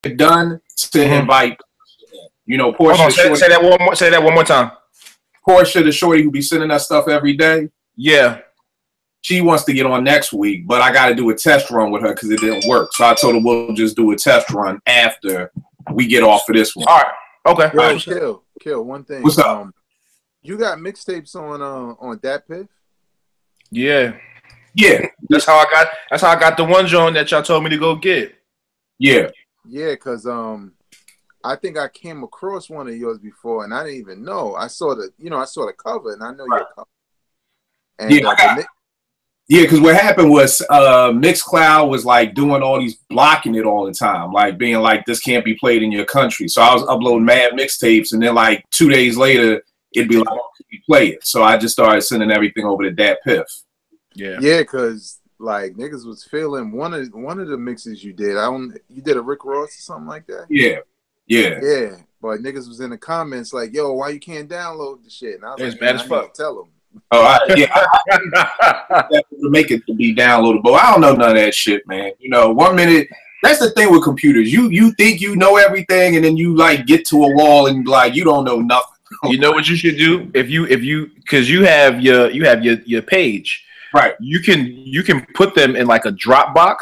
done to invite, you know, Hold on, say that one more. Say that one more time. Portia, the shorty who be sending us stuff every day. Yeah. She wants to get on next week, but I got to do a test run with her because it didn't work. So I told her we'll just do a test run after we get off of this one. All right. Okay. Yo, Kill. One thing. What's up? You got mixtapes on Dat Piff? Yeah. That's how I got the one joint that y'all told me to go get. Yeah. Yeah, because I think I came across one of yours before, and I didn't even know. I saw the cover, and I know your cover. And yeah, because what happened was Mixcloud was like doing all these blocking it all the time, like being like, this can't be played in your country. So I was uploading mad mixtapes, and then like 2 days later, it'd be like, oh, can you play it? So I just started sending everything over to Dat Piff. Yeah, because like niggas was feeling one of the mixes you did. You did a Rick Ross or something like that. Yeah. But niggas was in the comments like, "Yo, why you can't download the shit?" And I was like, bad as fuck. Tell them. Oh, I to make it to be downloadable. I don't know none of that shit, man. You know, 1 minute. That's the thing with computers. You think you know everything, and then you like get to a wall and like you don't know nothing. You know what you should do if you because you have your page, right? You can put them in like a Dropbox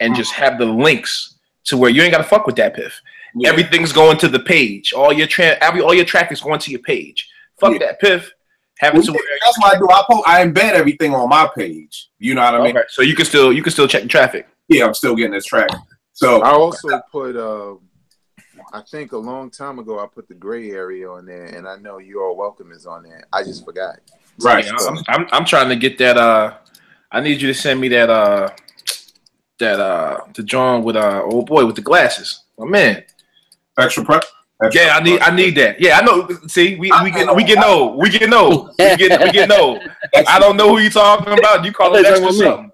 and just have the links to where you ain't gotta fuck with Dat Piff. Yeah. Everything's going to the page. All your traffic's going to your page. Fuck Dat Piff. Have it to where that's what I do. I embed everything on my page. You know what I mean? Okay. So you can still check the traffic. Yeah, I'm still getting this traffic. So I also put I think a long time ago I put the gray area on there, and I know You Are Welcome is on there. I just forgot. Right. So, I'm trying to get that. I need you to send me that the John with old boy with the glasses. Oh man. Extra prep. Yeah, I need that. Yeah, I know. See, we get old. We get old. I don't know who you talking about. You call it extra something.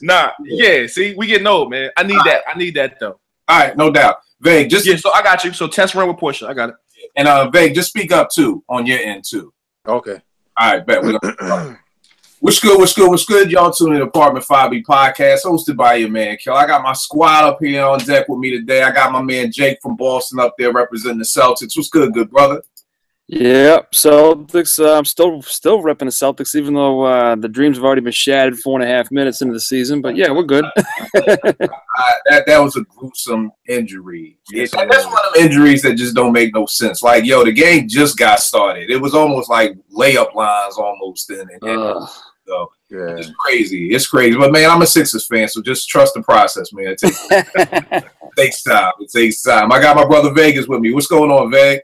Nah, yeah. See, we getting old, man. I need that though. All right, no doubt. Vague, so I got you. So test run with Portia. I got it. And Vague, just speak up too on your end too. Okay. All right, bet. What's good? Y'all tuning in to Apartment 5B podcast, hosted by your man Kel. I got my squad up here on deck with me today. I got my man Jake from Boston up there representing the Celtics. What's good brother? Yeah, Celtics. I'm still repping the Celtics, even though the dreams have already been shattered 4.5 minutes into the season. But yeah, we're good. That was a gruesome injury. That's one of them injuries that just don't make no sense. Like, yo, the game just got started. It was almost like layup lines almost in it. So yeah. It's crazy. But man, I'm a Sixers fan, so just trust the process, man. It takes time. I got my brother Vegas with me. What's going on, Veg?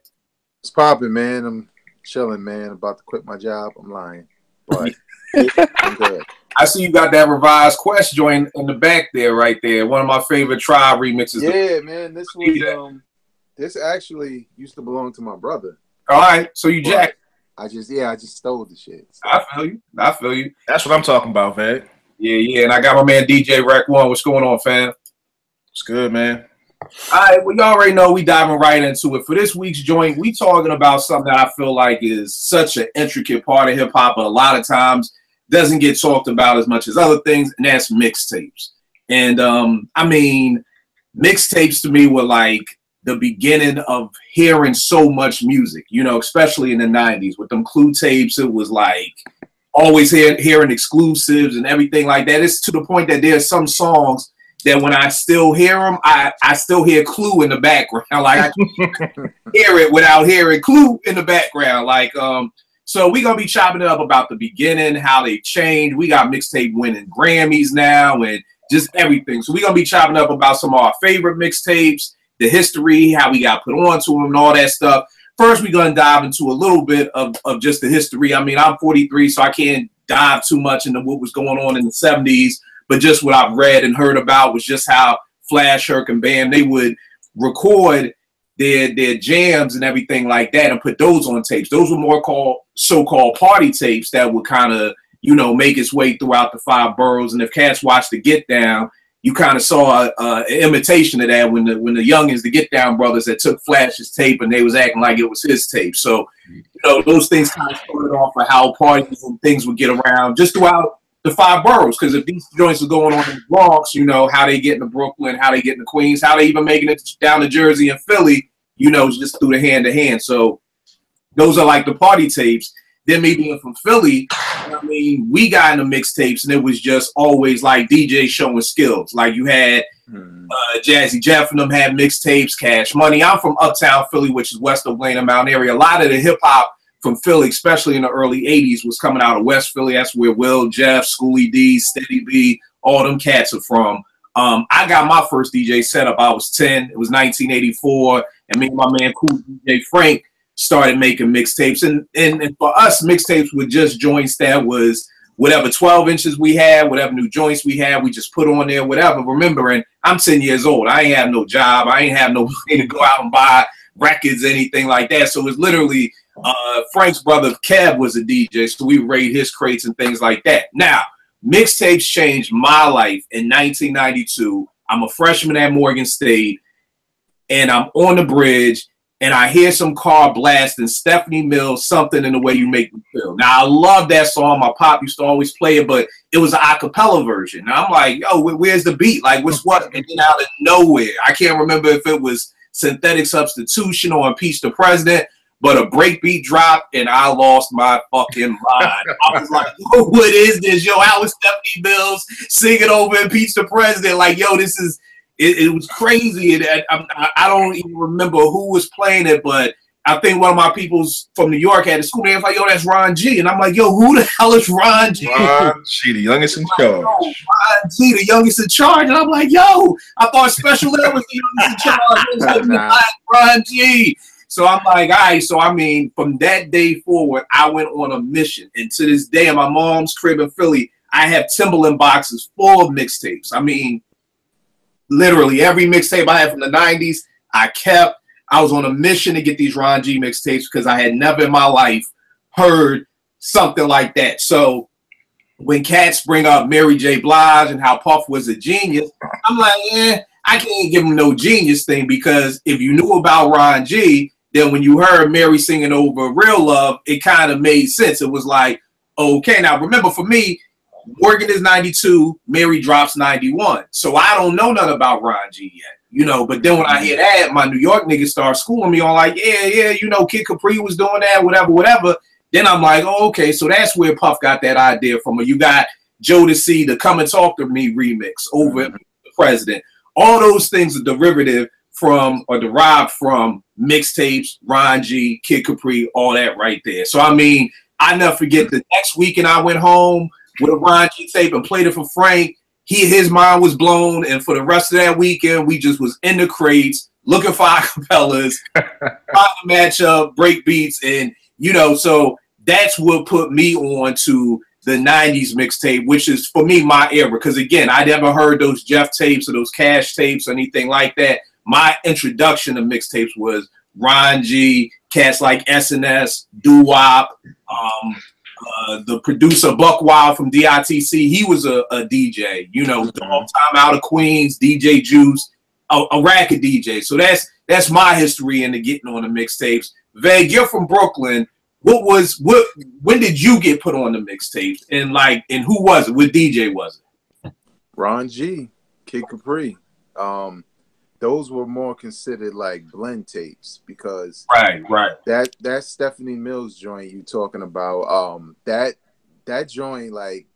It's popping, man. I'm chilling, man. About to quit my job. I'm lying, but I'm good. I see you got that revised Quest joint in the back there, right there. One of my favorite Tribe remixes. Yeah, man. This was this actually used to belong to my brother. All right, so you jacked. I just stole the shit. So. I feel you. That's what I'm talking about, man. Yeah. And I got my man DJ Rec One. What's going on, fam? What's good, man? All right, well, you already know we diving right into it. For this week's joint, we talking about something that I feel like is such an intricate part of hip-hop, but a lot of times doesn't get talked about as much as other things, and that's mixtapes. And, I mean, mixtapes to me were like the beginning of hearing so much music, you know, especially in the 90s. With them Clue tapes, it was like always hearing exclusives and everything like that. It's to the point that there's some songs that when I still hear them, I still hear Clue in the background. Like I can hear it without hearing Clue in the background. Like, so we're gonna be chopping it up about the beginning, how they changed. We got mixtape winning Grammys now and just everything. So we're gonna be chopping up about some of our favorite mixtapes, the history, how we got put onto them and all that stuff. First, we're gonna dive into a little bit of just the history. I mean, I'm 43, so I can't dive too much into what was going on in the 70s. But just what I've read and heard about was just how Flash, Herc, and Bam, they would record their jams and everything like that and put those on tapes. Those were more so-called party tapes that would kind of, you know, make its way throughout the 5 boroughs. And if cats watched the Get Down, you kind of saw an imitation of that when the youngins, the Get Down brothers, that took Flash's tape and they was acting like it was his tape. So, you know, those things kind of started off of how parties and things would get around just throughout the 5 boroughs. Because if these joints are going on in the Bronx, you know, how they get into Brooklyn, how they get into Queens, how they even making it down to Jersey and Philly, you know, just through the hand-to-hand. So those are like the party tapes. Then me being from Philly, I mean, we got into mixtapes, and it was just always like DJs showing skills. Like you had Jazzy Jeff and them had mixtapes, Cash Money. I'm from Uptown Philly, which is west of Blaine and Mount area. A lot of the hip-hop from Philly, especially in the early 80s, was coming out of West Philly. That's where Will, Jeff, Schoolie D, Steady B, all them cats are from. I got my first DJ setup. I was 10. It was 1984, and me and my man, cool DJ Frank, started making mixtapes. And for us, mixtapes were just joints that was whatever 12 inches we had, whatever new joints we had, we just put on there, whatever. Remembering, I'm 10 years old. I ain't have no job. I ain't have no money to go out and buy records, anything like that. So it was literally Frank's brother Kev was a DJ, so we raid his crates and things like that. Now, mixtapes changed my life in 1992. I'm a freshman at Morgan State, and I'm on the bridge, and I hear some car blasting Stephanie Mills, Something in the Way You Make Me Feel. Now, I love that song. My pop used to always play it, but it was an a cappella version. And I'm like, yo, where's the beat? Like, what's what? And then out of nowhere, I can't remember if it was Synthetic Substitution or Impeach the President, but a breakbeat dropped, and I lost my fucking mind. I was like, yo, what is this? Yo, how is Stephanie Mills singing over Impeach the President? Like, yo, this is... It was crazy. I don't even remember who was playing it, but I think one of my peoples from New York had a school. They was like, yo, that's Ron G. And I'm like, yo, who the hell is Ron G? Ron G, the youngest in charge. Ron G, the youngest in charge. And I'm like, yo, I thought Special Ed was the youngest in charge. Ron G. So I'm like, all right. So, I mean, from that day forward, I went on a mission. And to this day, in my mom's crib in Philly, I have Timberland boxes full of mixtapes. I mean, literally every mixtape I had from the 90s, I kept. I was on a mission to get these Ron G mixtapes because I had never in my life heard something like that. So when cats bring up Mary J. Blige and how Puff was a genius, I'm like, I can't give him no genius thing, because if you knew about Ron G, then when you heard Mary singing over Real Love, it kind of made sense. It was like, okay. Now, remember, for me, Morgan is 92, Mary drops 91. So I don't know nothing about Ron G yet, you know. But then when I hear that, my New York niggas start schooling me on like, yeah, you know, Kid Capri was doing that, whatever. Then I'm like, oh, okay, so that's where Puff got that idea from. You got Jodeci, the Come and Talk to Me remix over the President. All those things are derivative from or derived from mixtapes, Ron G, Kid Capri, all that right there. So, I mean, I never forget the next weekend I went home with a Ron G tape and played it for Frank. His mind was blown, and for the rest of that weekend, we just was in the crates looking for acapellas, trying to match up, break beats, and you know, so that's what put me on to the 90s mixtape, which is for me my era. Because again, I never heard those Jeff tapes or those Cash tapes or anything like that. My introduction to mixtapes was Ron G, cats like SNS, Doo Wop, the producer Buck Wild from DITC, he was a DJ, you know, Dog Time Out of Queens, DJ Juice, a rack of DJs. So that's my history into getting on the mixtapes. Veg, you're from Brooklyn. When did you get put on the mixtapes? And who was it? What DJ was it? Ron G, Kid Capri. Those were more considered like blend tapes, because right. That Stephanie Mills joint you talking about, that joint like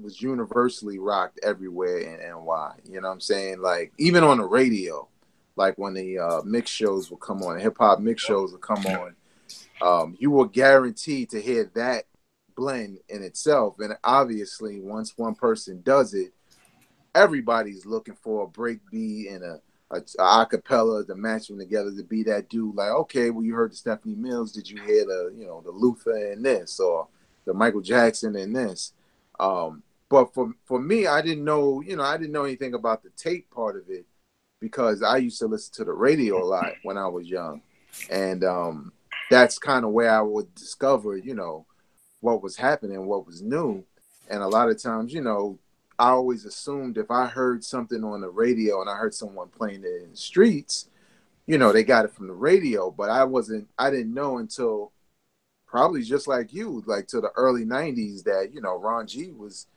was universally rocked everywhere in NY. You know what I'm saying? Like even on the radio, like when the mix shows would come on, hip hop mix shows would come on, you were guaranteed to hear that blend in itself. And obviously, once one person does it, everybody's looking for a break beat and a acapella to match them together to be that dude. Like, okay, well, you heard the Stephanie Mills. Did you hear the Luther in this, or the Michael Jackson in this? But for me, I didn't know anything about the tape part of it, because I used to listen to the radio a lot when I was young, and that's kind of where I would discover, what was happening, what was new, and a lot of times, I always assumed if I heard something on the radio and I heard someone playing it in the streets, they got it from the radio. But I didn't know until probably just like you, like to the early 90s that, Ron G was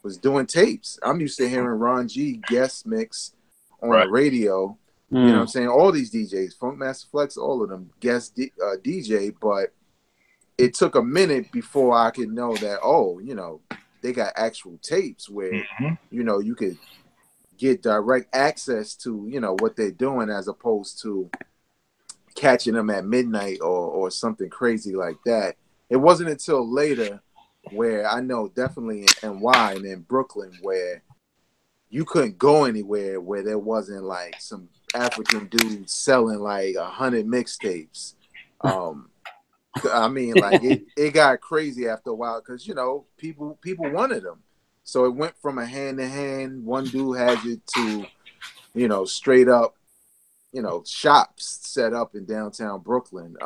was doing tapes. I'm used to hearing Ron G guest mix on the radio. You know what I'm saying? All these DJs, Funkmaster Flex, all of them guest DJ, but it took a minute before I could know that, oh, you know, they got actual tapes where, you know, you could get direct access to, you know, what they're doing as opposed to catching them at midnight or something crazy like that. It wasn't until later where I know definitely in NY and in Brooklyn where you couldn't go anywhere where there wasn't like some African dudes selling like 100 mixtapes. I mean, like it got crazy after a while because, you know, people wanted them. So it went from a hand to hand. One dude has it to, you know, straight up, you know, shops set up in downtown Brooklyn.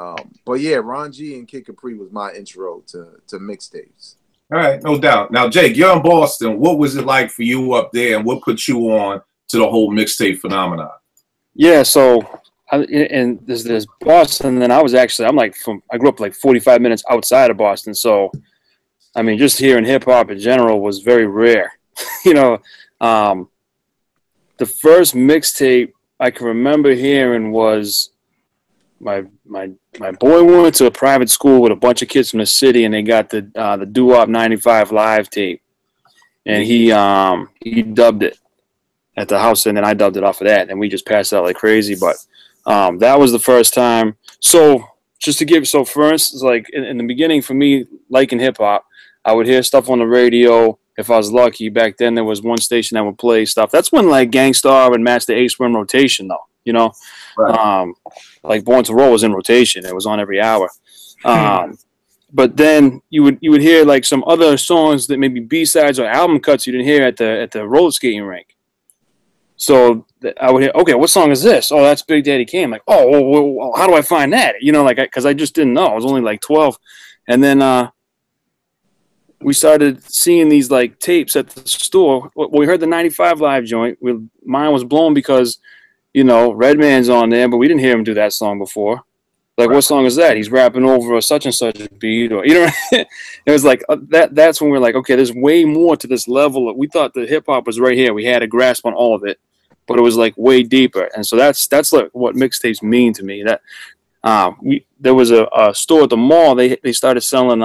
But yeah, Ron G and Kid Capri was my intro to mixtapes. All right, no doubt. Now, Jake, you're in Boston. What was it like for you up there, and what put you on to the whole mixtape phenomenon? Yeah, so and there's Boston, and then I grew up like 45 minutes outside of Boston, so I mean, just hearing hip hop in general was very rare. You know, the first mixtape I can remember hearing was my boy went to a private school with a bunch of kids from the city, and they got the Doo-Wop 95 live tape, and he dubbed it at the house, and then I dubbed it off of that, and we just passed out like crazy. But that was the first time. So just to give, so for instance, like in the beginning for me, liking hip hop, I would hear stuff on the radio. If I was lucky, back then there was one station that would play stuff. That's when like Gangstar and Master Ace were in rotation, though. You know, right. Like Born to Roll was in rotation. It was on every hour. But then you would hear like some other songs that maybe B-sides or album cuts you didn't hear at the roller skating rink. So I would hear, okay, what song is this? Oh, that's Big Daddy Kane. Like, oh, well, how do I find that? You know, like, because I just didn't know. I was only like 12. And then we started seeing these like tapes at the store. We heard the 95 live joint. Mine was blown because, you know, Redman's on there, but we didn't hear him do that song before. Like, right. What song is that? He's rapping over a such and such beat, or, you know, it was like that's when we're like, okay, there's way more to this level. We thought the hip hop was right here. We had a grasp on all of it, but it was like way deeper. And so that's like what mixtapes mean to me. That there was a store at the mall. They started selling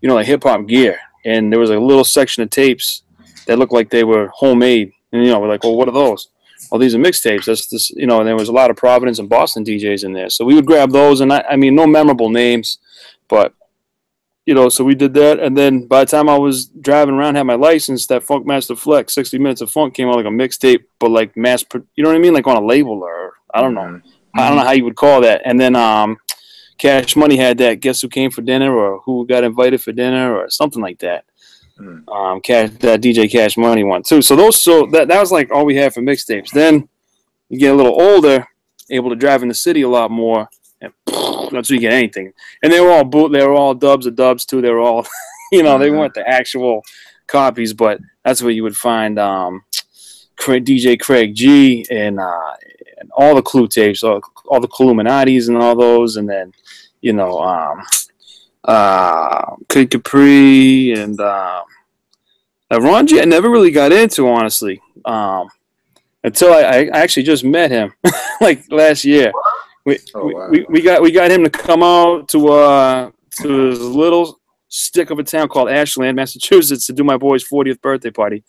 you know, like hip hop gear, and there was a little section of tapes that looked like they were homemade. And you know, we're like, well, what are those? Oh, these are mixtapes. That's this, you know. And there was a lot of Providence and Boston DJs in there, so we would grab those. And I mean, no memorable names, but you know, so we did that. And then by the time I was driving around, had my license, that Funkmaster Flex 60 Minutes of Funk came out like a mixtape, but like you know what I mean, like on a label, or I don't know, I don't know how you would call that. And then Cash Money had that Guess Who Came for Dinner, or Who Got Invited for Dinner, or something like that. That DJ Cash Money one too. So that was like all we had for mixtapes. Then you get a little older, able to drive in the city a lot more, and that's where you get anything. And they were all dubs of dubs too. They were all, you know, they weren't the actual copies, but that's where you would find DJ Craig G and all the Clue tapes, all the Cluminatis and all those, and then you know. Kid Capri and Ron G I never really got into, honestly, until I actually just met him like last year. We got him to come out to this little stick of a town called Ashland, Massachusetts, to do my boy's 40th birthday party,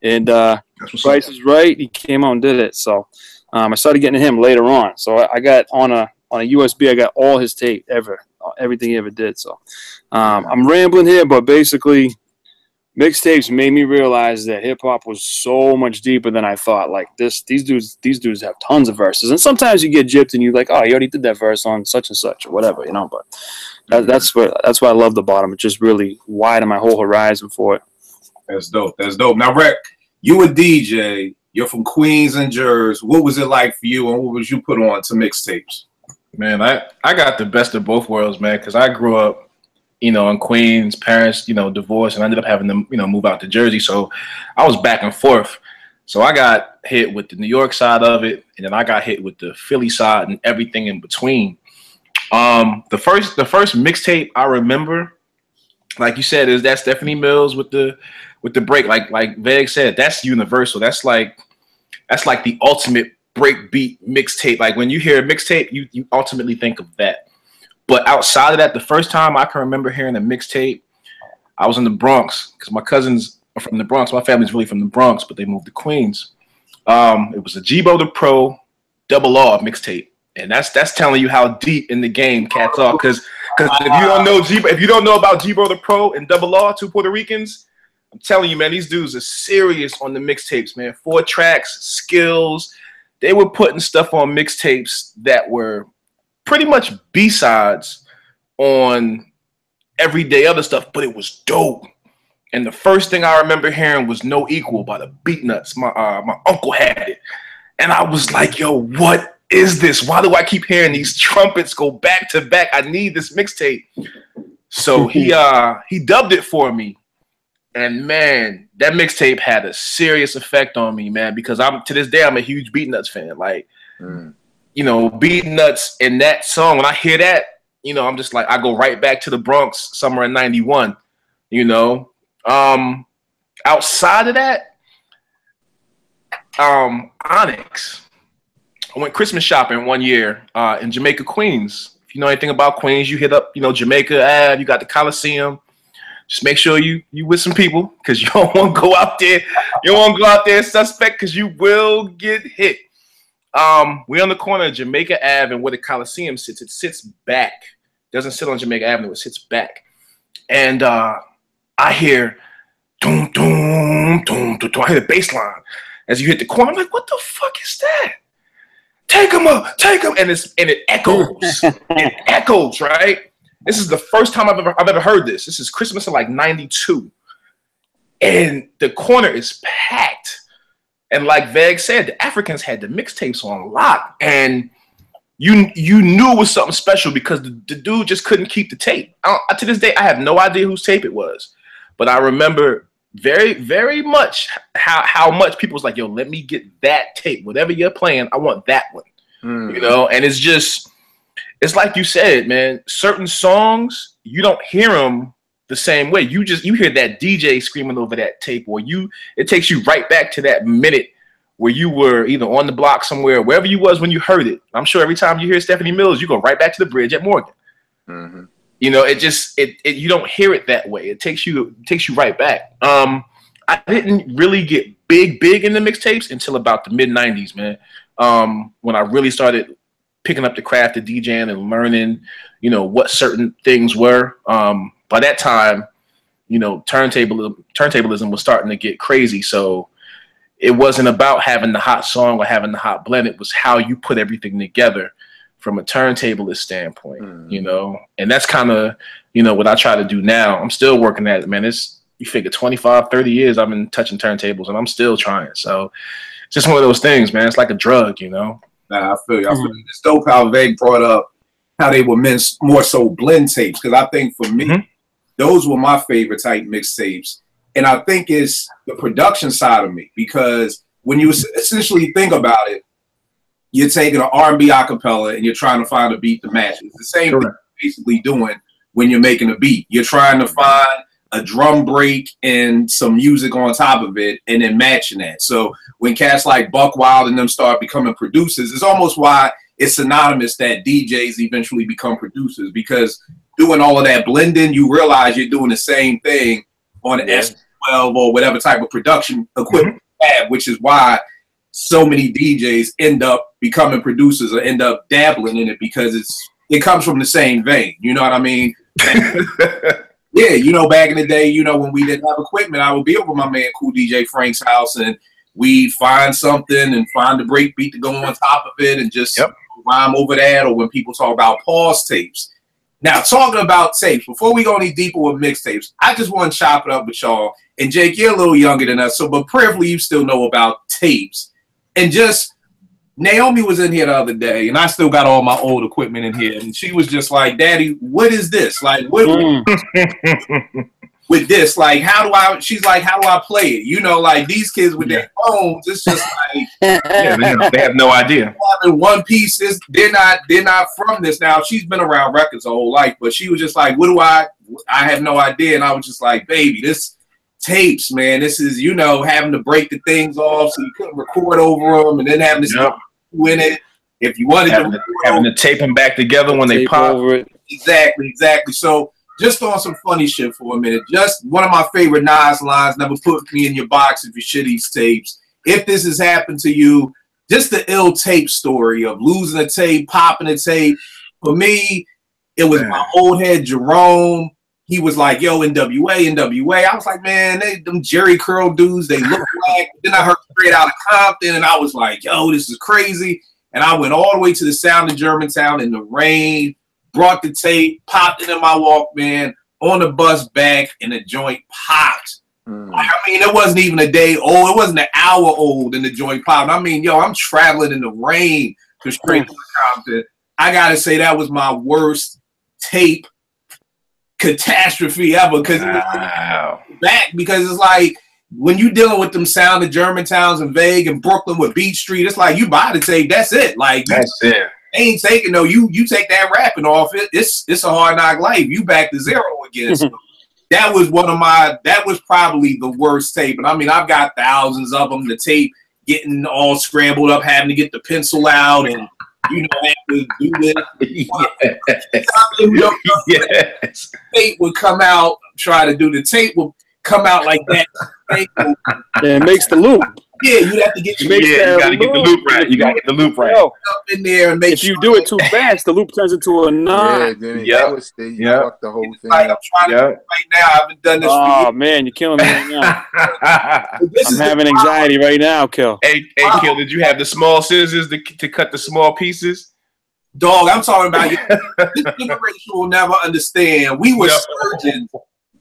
and Price is Right. He came out and did it, so I started getting him later on. So I got on a USB. I got all his tape everything he ever did. So I'm rambling here, but basically mixtapes made me realize that hip hop was so much deeper than I thought. Like these dudes have tons of verses, and sometimes you get gypped and you're like, oh, you already did that verse on such and such or whatever, you know. But that's why I love the bottom. It just really widened my whole horizon for it. That's dope. Now, Rec, you a DJ. You're from Queens and Jersey. What was it like for you, and what was you put on to mixtapes? Man, I got the best of both worlds, man, because I grew up, you know, in Queens, parents, you know, divorced, and I ended up having to, you know, move out to Jersey. So I was back and forth. So I got hit with the New York side of it, and then I got hit with the Philly side and everything in between. The first mixtape I remember, like you said, is that Stephanie Mills with the break. Like Veg said, that's universal. That's like the ultimate breakbeat mixtape. Like when you hear a mixtape, you ultimately think of that. But outside of that, the first time I can remember hearing a mixtape, I was in the Bronx because my cousins are from the Bronx. My family's really from the Bronx, but they moved to Queens. It was a G-Bo the Pro Double Law mixtape, and that's telling you how deep in the game cats are. Because if you don't know about G-Bo the Pro and Double Law, two Puerto Ricans, I'm telling you, man, these dudes are serious on the mixtapes, man. 4 tracks, skills. They were putting stuff on mixtapes that were pretty much B-sides on everyday other stuff, but it was dope. And the first thing I remember hearing was No Equal by the Beatnuts. My uncle had it. And I was like, yo, what is this? Why do I keep hearing these trumpets go back to back? I need this mixtape. So he dubbed it for me. And man, that mixtape had a serious effect on me, man, because to this day I'm a huge Beatnuts fan. Like, you know, Beatnuts and that song, when I hear that, you know, I'm just like, I go right back to the Bronx summer in '91, you know. Outside of that, Onyx. I went Christmas shopping one year in Jamaica, Queens. If you know anything about Queens, you hit up, you know, Jamaica Ave, you got the Coliseum. Just make sure you with some people, because you don't want to go out there. You don't want to go out there suspect, because you will get hit. We're on the corner of Jamaica Ave and where the Coliseum sits. It sits back. It doesn't sit on Jamaica Avenue. It sits back. And I hear doom, doom, doom, doom, doom. I hear the bass line as you hit the corner. I'm like, what the fuck is that? Take him up, take him. And it echoes. It echoes, right? This is the first time I've ever heard this. This is Christmas in like '92. And the corner is packed. And like Veg said, the Africans had the mixtapes on lock. And you knew it was something special because the dude just couldn't keep the tape. To this day, I have no idea whose tape it was. But I remember very, very much how much people was like, yo, let me get that tape. Whatever you're playing, I want that one. You know, and it's like you said, man, certain songs, you don't hear them the same way. You hear that DJ screaming over that tape, or it takes you right back to that minute where you were either on the block somewhere, wherever you was when you heard it. I'm sure every time you hear Stephanie Mills, you go right back to the bridge at Morgan. You know, you don't hear it that way. It takes you right back. I didn't really get big in the mixtapes until about the mid '90s, man. When I really started picking up the craft of DJing and learning, you know, what certain things were. By that time, you know, turntablism was starting to get crazy. So it wasn't about having the hot song or having the hot blend. It was how you put everything together from a turntablist standpoint, you know. And that's kind of, you know, what I try to do now. I'm still working at it, man. You figure 25, 30 years I've been touching turntables and I'm still trying. So it's just one of those things, man. It's like a drug, you know. Nah, I feel you. It's dope how Veg brought up how they were more so blend tapes, because I think for me, those were my favorite type mixtapes. And I think it's the production side of me, because when you essentially think about it, you're taking an R&B acapella and you're trying to find a beat to match. It's the same thing you're basically doing when you're making a beat. You're trying to find a drum break and some music on top of it and then matching that. So when cats like Buck Wild and them start becoming producers, it's almost why it's synonymous that DJs eventually become producers, because doing all of that blending, you realize you're doing the same thing on an S12 or whatever type of production equipment you have, which is why so many DJs end up becoming producers or end up dabbling in it, because it comes from the same vein. You know what I mean? Yeah, you know, back in the day, you know, when we didn't have equipment, I would be over my man Cool DJ Frank's house, and we'd find something and find the break beat to go on top of it and just rhyme over that. Or when people talk about pause tapes. Now, talking about tapes, before we go any deeper with mixtapes, I just want to chop it up with y'all. And Jake, you're a little younger than us, but prayerfully you still know about tapes. And just, Naomi was in here the other day, and I still got all my old equipment in here, and she was just like, Daddy, what is this? Like, what? with this. Like, she's like, how do I play it? You know, like these kids with their phones, it's just like, they have no idea. Having one piece is they're not from this. Now she's been around records her whole life, but she was just like, what do I have no idea. And I was just like, baby, this tapes, man, this is, you know, having to break the things off so you couldn't record over them, and then having to win it. If you wanted having to tape them back together when they pop over it. Exactly. So just on some funny shit for a minute. Just one of my favorite Nas lines, never put me in your box if you shit these tapes. If this has happened to you, just the ill tape story of losing a tape, popping a tape. For me, it was my old head Jerome. He was like, yo, NWA. I was like, man, them Jerry Curl dudes, they look like. Then I heard Straight Outta Compton, and I was like, yo, this is crazy. And I went all the way to the Sound of Germantown in the rain, brought the tape, popped it in my Walkman, on the bus back, and the joint popped. I mean, it wasn't even a day old. It wasn't an hour old, and the joint popped. I mean, yo, I'm traveling in the rain to Straight Outta Compton. I got to say that was my worst tape catastrophe ever, because it was back, because it's like, when you dealing with them Sound of Germantowns and Vague and Brooklyn with Beat Street, it's like you buy the tape, that's it. Like that's it. Ain't taking no. You take that rapping off it. It's a hard knock life. You back to zero again. So that was that was probably the worst tape. And I mean, I've got thousands of them. The tape getting all scrambled up, having to get the pencil out, and you know, have to do this. Tape would come out. Try to do the tape will come out like that. It makes the loop. Yeah, you have to get you gotta get the loop right. You gotta get the loop right. Up in there and make if you do it too fast, the loop turns into a knot. Yeah, fuck the whole thing. Like I'm trying to do it right now. I haven't done this. Oh man, you're killing me right now. I'm having anxiety right now, Kill. Hey, Kill, did you have the small scissors to cut the small pieces? Dog, I'm talking about this generation will never understand. We were surgeons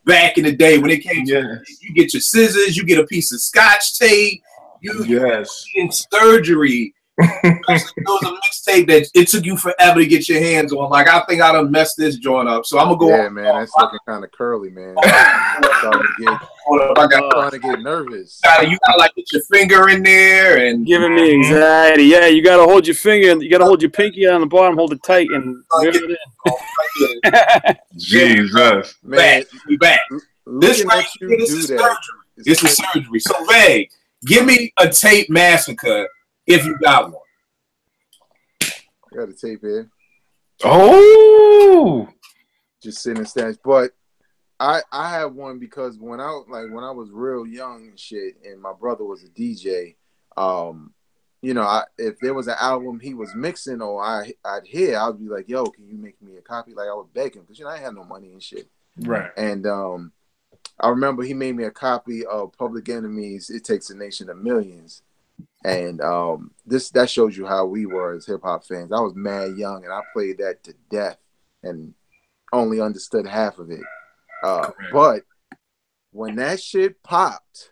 back in the day when it came to you get your scissors, you get a piece of Scotch tape, you in surgery. There was a mixtape that it took you forever to get your hands on. Like, I think I done messed this joint up. So I'm gonna go. Yeah, man, that's looking kind of curly, man. I'm starting to get nervous. You gotta like put your finger in there and giving me anxiety. Yeah, you gotta hold your finger. You gotta hold your pinky on the bottom, hold it tight, and rip it in. Jesus, man, we back. This right here, this is surgery. This is surgery. So, Vague, give me a tape massacre if you got one. I got a tape here. Oh, just sitting in stats. But I have one because when I was real young and shit, and my brother was a DJ. You know, if there was an album he was mixing or I'd hear, I'd be like, "Yo, can you make me a copy?" Like I would beg him because you know I had no money and shit. Right. And I remember he made me a copy of Public Enemy's "It Takes a Nation of Millions." And that shows you how we were as hip hop fans. I was mad young and I played that to death and only understood half of it. But when that shit popped,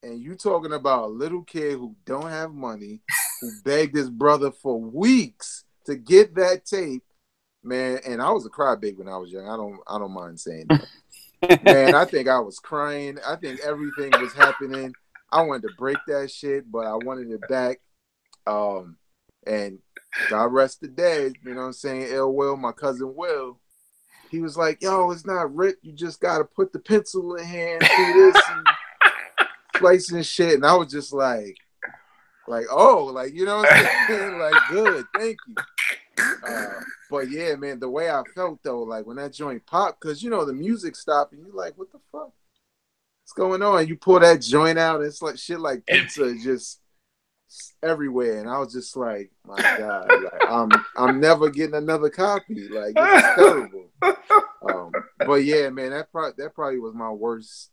and you talking about a little kid who don't have money, who begged his brother for weeks to get that tape, man. And I was a crybaby when I was young. I don't mind saying that. Man, I think I was crying. I think everything was happening. I wanted to break that shit, but I wanted it back. And God rest the dead, you know what I'm saying? Ill Will, my cousin Will, he was like, yo, it's not Rick. You just got to put the pencil in hand, do this and slicing shit. And I was just like, oh, like, you know what I'm saying? Like, good, thank you. But yeah, man, the way I felt though, like when that joint popped, because you know the music stopped and you're like, what the fuck? What's going on? You pull that joint out, it's like shit like pizza just everywhere. And I was just like, my God, like I'm never getting another copy. Like this is terrible. But yeah, man, that probably was my worst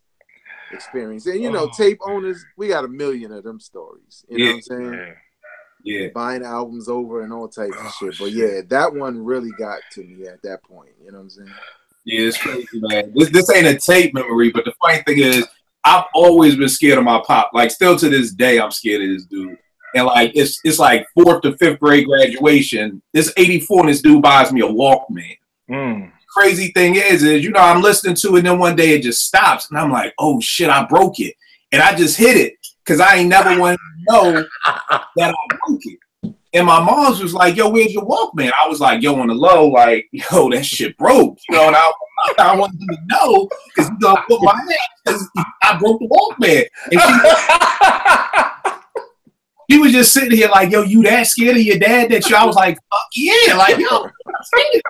experience. And you know, tape owners, we got a million of them stories. You know what I'm saying? Yeah. Buying albums over and all types of shit. But yeah, that one really got to me at that point. You know what I'm saying? Yeah, it's crazy, man. This ain't a tape memory, but the funny thing is, I've always been scared of my pop. Like, still to this day, I'm scared of this dude. And like, it's like 4th to 5th grade graduation. This 84, and this dude buys me a Walkman. crazy thing is, you know, I'm listening to it, and then one day it just stops, and I'm like, oh shit, I broke it, and I just hit it because I ain't never wanted to know that I broke it. And my mom's was like, yo, where's your Walkman? I was like, yo, on the low, like, yo, that shit broke, you know, and I wanted him to know because he's gonna put my hand because I broke the Walkman. And she was just sitting here like, yo, you that scared of your dad that you? I was like, fuck yeah, like, yo, I'm scared.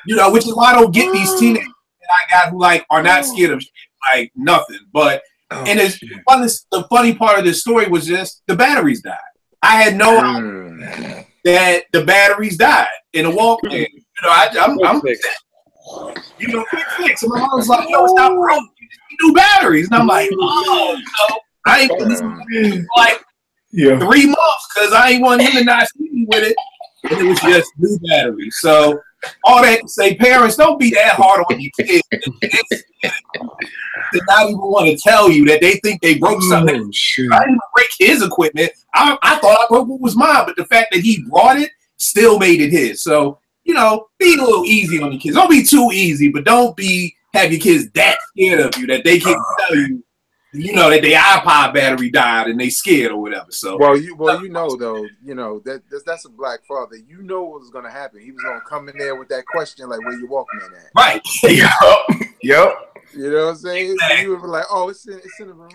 You know, which is why I don't get these teenagers that I got who like are not scared of shit, like nothing. But and the funny part of this story was just the batteries died. I had no idea that the batteries died in a Walkman. You know, I'm you know, quick fix. And my mom was like, yo, it's not broke. You just need new batteries. And I'm like, oh, no, I ain't put this like 3 months because I ain't want him to not see me with it. And it was just new batteries. So all that to say, parents, don't be that hard on your kids. To not even want to tell you that they think they broke something. I didn't break his equipment. I thought I broke what was mine, but the fact that he brought it still made it his. So, you know, be a little easy on your kids. Don't be too easy, but don't have your kids that scared of you that they can't tell you, you know, that their iPod battery died and they scared or whatever. So you know though, you know that's a black father. You know what was gonna happen. He was gonna come in there with that question like, "Where you Walkman at?" Right. Yep. You know what I'm saying? Exactly. You would be like, "Oh, it's in the room."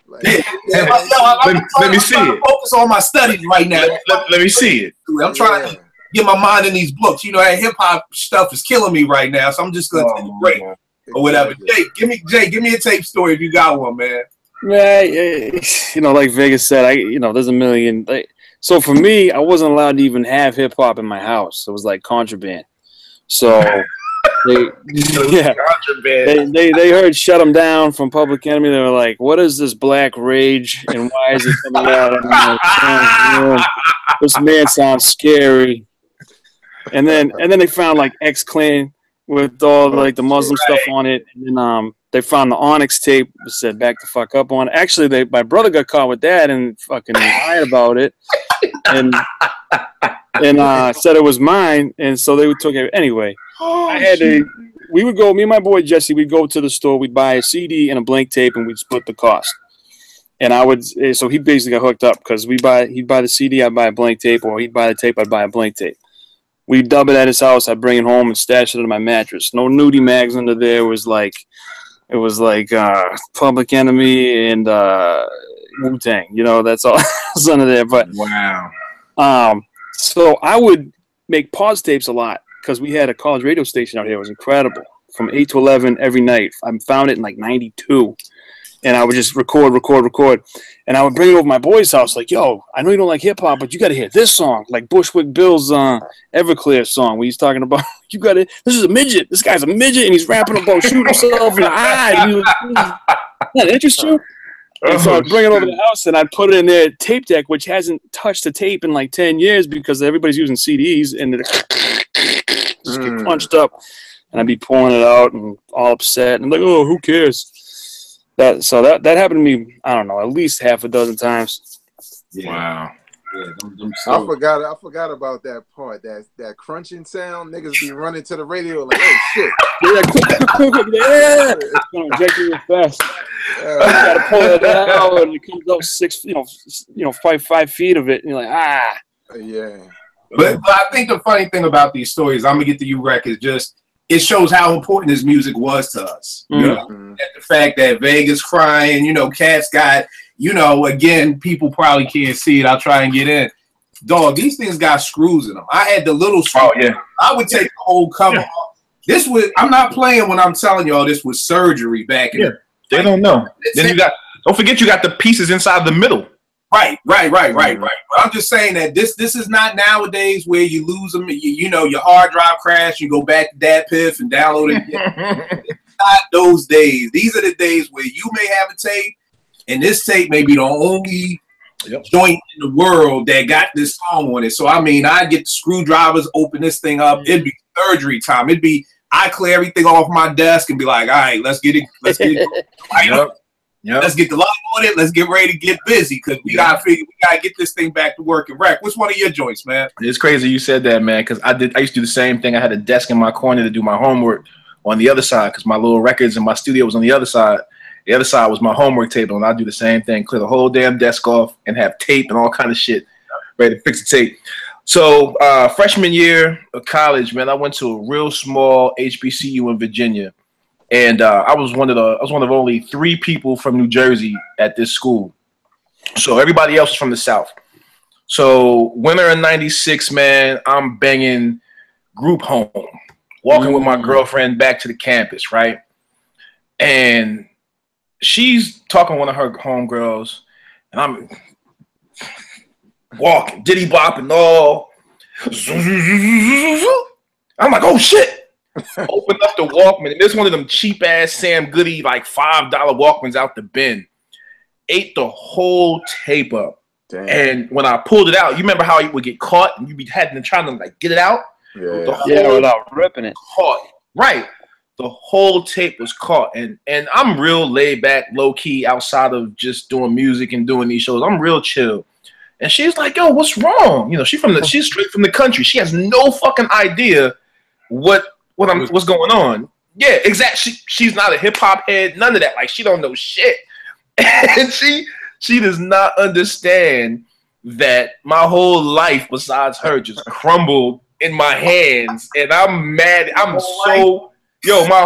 Like, let me see it. Focus on my studies right now. Let me see it. I'm trying to get my mind in these books. You know, that hip hop stuff is killing me right now, so I'm just gonna take a break or whatever. Jay, give me a tape story if you got one, man. Yeah, you know, like Vegas said, there's a million. So for me, I wasn't allowed to even have hip hop in my house. It was like contraband. So they heard "Shut 'Em Down" from Public Enemy. They were like, "What is this Black Rage and why is it coming out?" I'm like, this man sounds scary. And then they found like X-Clan with all like the Muslim stuff on it, and then they found the Onyx tape that said "Back the fuck up" on it. Actually, my brother got caught with that and fucking lied about it, and said it was mine, and so they took it anyway. We would go, me and my boy Jesse, we'd go to the store, we'd buy a CD and a blank tape, and we'd split the cost. And so he basically got hooked up because he'd buy the CD, I'd buy a blank tape, or he'd buy the tape, I'd buy a blank tape. We'd dub it at his house, I'd bring it home and stash it under my mattress. No nudie mags under there. It was like Public Enemy and Wu-Tang. You know, that's all was under there. But wow. So I would make pause tapes a lot because we had a college radio station out here. It was incredible. From 8 to 11 every night. I found it in like 92. And I would just record. And I would bring it over to my boy's house like, yo, I know you don't like hip-hop, but you got to hear this song. Like Bushwick Bill's Everclear song where he's talking about, this is a midget. This guy's a midget, and he's rapping about shooting himself in the eye. That interests you? And so I'd bring it over to the house, and I'd put it in their tape deck, which hasn't touched a tape in like 10 years because everybody's using CDs, and it just get punched up. And I'd be pulling it out and all upset. And I'm like, oh, who cares? That happened to me, I don't know, at least half a dozen times. Yeah. Wow. Yeah, I forgot about that part. That crunching sound. Niggas be running to the radio like, oh shit. Quick. Yeah. It's gonna inject you fast. You gotta pull it out and it comes up 6, 5 feet of it, and you're like, ah. Yeah. But I think the funny thing about these stories, I'm gonna get to you, Rec, is just it shows how important this music was to us. You know, the fact that Vegas crying, Cats got, again, people probably can't see it. I'll try and get in. Dog, these things got screws in them. I had the little screws. Oh, yeah. I would take the whole cover off. I'm not playing when I'm telling y'all this was surgery back in they don't know. Then don't forget you got the pieces inside the middle. Right. But I'm just saying that this is not nowadays where you lose them. Your hard drive crash. You go back to that piff and download it again. It's not those days. These are the days where you may have a tape, and this tape may be the only joint in the world that got this song on it. So I get the screwdrivers, open this thing up. It'd be surgery time. I clear everything off my desk and be like, all right, let's get it. Yep. Let's get the live on it. Let's get ready to get busy because we gotta get this thing back to work and wreck. What's one of your joints, man? It's crazy you said that, man, because I used to do the same thing. I had a desk in my corner to do my homework on the other side because my little records and my studio was on the other side. The other side was my homework table, and I do the same thing, clear the whole damn desk off and have tape and all kind of shit ready to fix the tape. So freshman year of college, man, I went to a real small HBCU in Virginia. And I was one of only 3 people from New Jersey at this school. So everybody else was from the South. So winter of '96, man, I'm banging group home, walking with my girlfriend back to the campus, right? And she's talking to one of her homegirls, and I'm walking, diddy bop and all. I'm like, oh shit. Open up the Walkman, and there's one of them cheap ass Sam Goody like $5 Walkmans out the bin. Ate the whole tape up. Damn. And when I pulled it out, you remember how you would get caught and you'd be trying to like get it out? Yeah, without ripping it. Caught. Right. The whole tape was caught. And I'm real laid back, low key, outside of just doing music and doing these shows. I'm real chill. And she's like, yo, what's wrong? You know, she's straight from the country. She has no fucking idea what's going on. Yeah, exactly. She's not a hip hop head, none of that. Like, she don't know shit. And she does not understand that my whole life besides her just crumbled in my hands. And I'm mad. My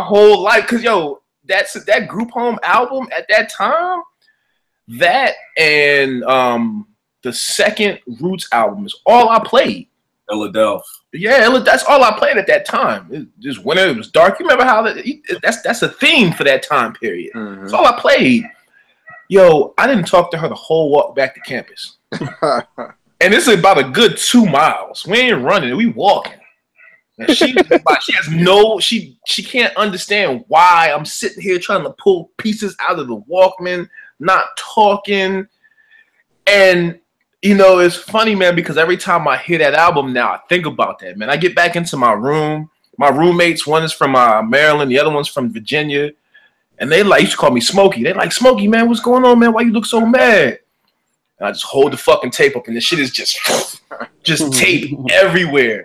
whole life. Cause that group home album at that time, that and the second Roots album is all I played. Philadelphia. Yeah, that's all I played at that time. It just winter, it was dark. You remember how that's a theme for that time period. Mm-hmm. That's all I played. Yo, I didn't talk to her the whole walk back to campus. And this is about a good 2 miles. We ain't running, we walking. And she can't understand why I'm sitting here trying to pull pieces out of the Walkman, not talking. And you know, it's funny, man, because every time I hear that album now, I think about that, man. I get back into my room. My roommates, one is from Maryland, the other one's from Virginia. And they used to call me Smokey. They like, Smokey, man, what's going on, man? Why you look so mad? And I just hold the fucking tape up, and the shit is just tape everywhere.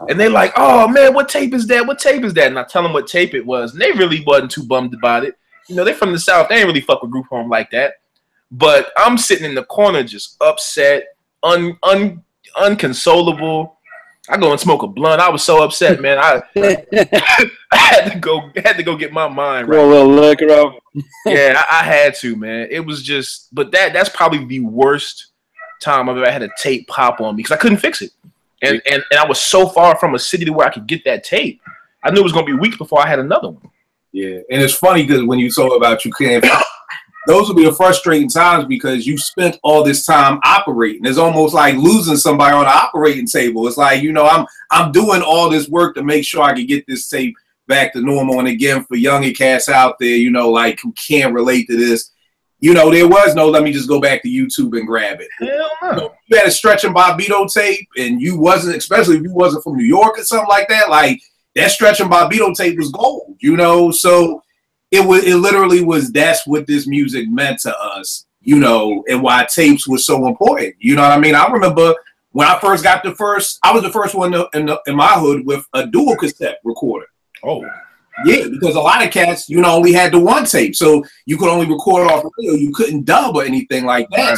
And they like, oh, man, what tape is that? What tape is that? And I tell them what tape it was. And they really wasn't too bummed about it. You know, they're from the South. They ain't really fuck with group home like that. But I'm sitting in the corner just upset, unconsolable. I go and smoke a blunt. I was so upset, man. I had to go get my mind right. Roll a little liquor up. Yeah, I had to, man. It was just, but that's probably the worst time I've ever had a tape pop on me because I couldn't fix it. And I was so far from a city to where I could get that tape. I knew it was going to be weeks before I had another one. Yeah, and it's funny because when you talk about you can't, those will be the frustrating times because you spent all this time operating. It's almost like losing somebody on the operating table. It's like, you know, I'm doing all this work to make sure I can get this tape back to normal. And again, for younger cats out there, you know, like who can't relate to this, you know, there was no let me just go back to YouTube and grab it. Hell no. You know, you had a Stretch and Bobbito tape, and you wasn't, especially if you wasn't from New York or something like that, like that Stretch and Bobbito tape was gold, you know. So it literally was, that's what this music meant to us, you know, and why tapes were so important. You know what I mean? I remember when I first got I was the first one in my hood with a dual cassette recorder. Oh. Yeah, because a lot of cats, you know, only had the one tape. So you could only record off radio. You couldn't dub or anything like that.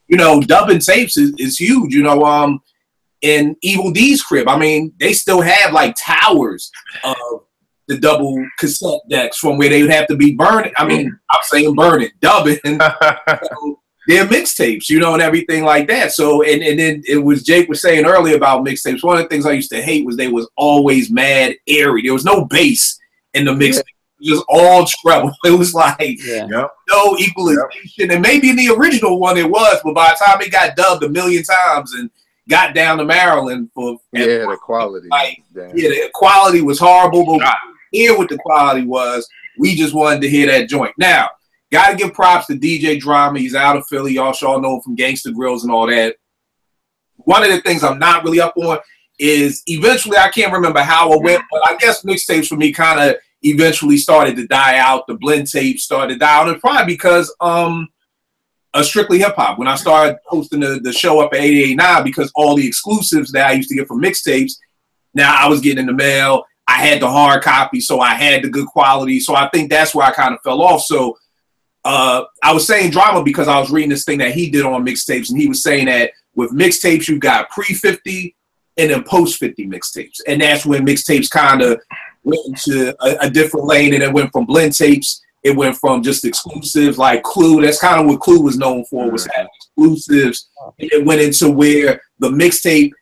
You know, dubbing tapes is huge, you know. In Evil D's crib, I mean, they still have like towers of the double cassette decks from where they would have to be burning. I mean, I'm saying burning, dubbing. So they're mixtapes, you know, and everything like that. So, and then it was Jake was saying earlier about mixtapes. One of the things I used to hate was they was always mad airy. There was no bass in the mixtape. It was just all treble. It was like no equalization. And maybe in the original one it was, but by the time it got dubbed a million times and got down to Maryland the quality. Like, the quality was horrible, but hear what the quality was. We just wanted to hear that joint. Now, gotta give props to DJ Drama. He's out of Philly. Y'all sure know him from Gangsta Grills and all that. One of the things I'm not really up on is eventually, I can't remember how it went, but I guess mixtapes for me kind of eventually started to die out. The blend tape started to die out, and probably because Strictly Hip Hop. When I started hosting the show up at 88.9, because all the exclusives that I used to get from Mixtapes, now I was getting in the mail. I had the hard copy, so I had the good quality. So I think that's where I kind of fell off. So I was saying Drama because I was reading this thing that he did on Mixtapes, and he was saying that with Mixtapes, you got pre-50 and then post-50 mixtapes. And that's when Mixtapes kind of went into a different lane, and it went from blend tapes. It went from just exclusives like Clue. That's kind of what Clue was known for, was having exclusives. And it went into where the mixtape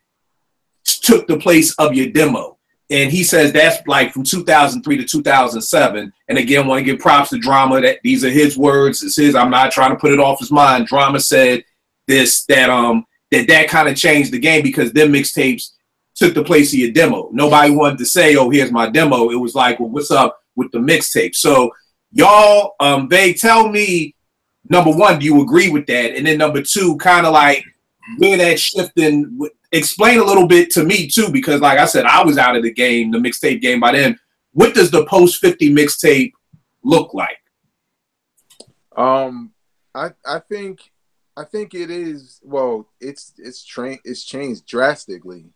took the place of your demo. And he says that's like from 2003 to 2007. And again, want to give props to Drama. That these are his words. It's his. I'm not trying to put it off his mind. Drama said that kind of changed the game, because them mixtapes took the place of your demo. Nobody wanted to say, "Oh, here's my demo." It was like, "Well, what's up with the mixtape?" So y'all, they tell me, number one, do you agree with that? And then number two, kind of like where that shifting. Explain a little bit to me too, because like I said, I was out of the game, the mixtape game by then. What does the post 50 mixtape look like? I think it is, well, it's changed drastically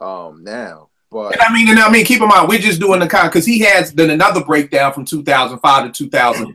now. But I mean, keep in mind, we're just doing the kind, because he has done another breakdown from 2005 to 2009.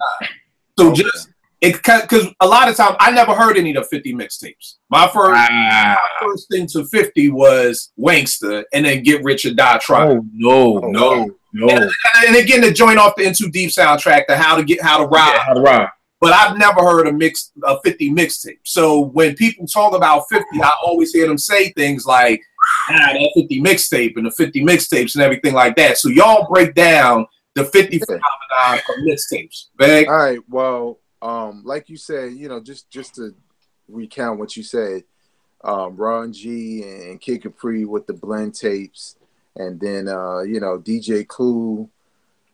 So okay. Just because a lot of times I never heard any of the 50 mixtapes. My first thing to 50 was Wankster, and then Get Rich or Die Trying. Oh no. And again, the joint off the In Too Deep soundtrack, the How to Ride. But I've never heard a 50 mixtape. So when people talk about 50, I always hear them say things like, that 50 mixtape and the 50 mixtapes and everything like that. So y'all break down the 50 phenomenon of mixtapes. Bag. All right. Well, like you said, just to recount what you said, Ron G and Kid Capri with the blend tapes, and then DJ Clue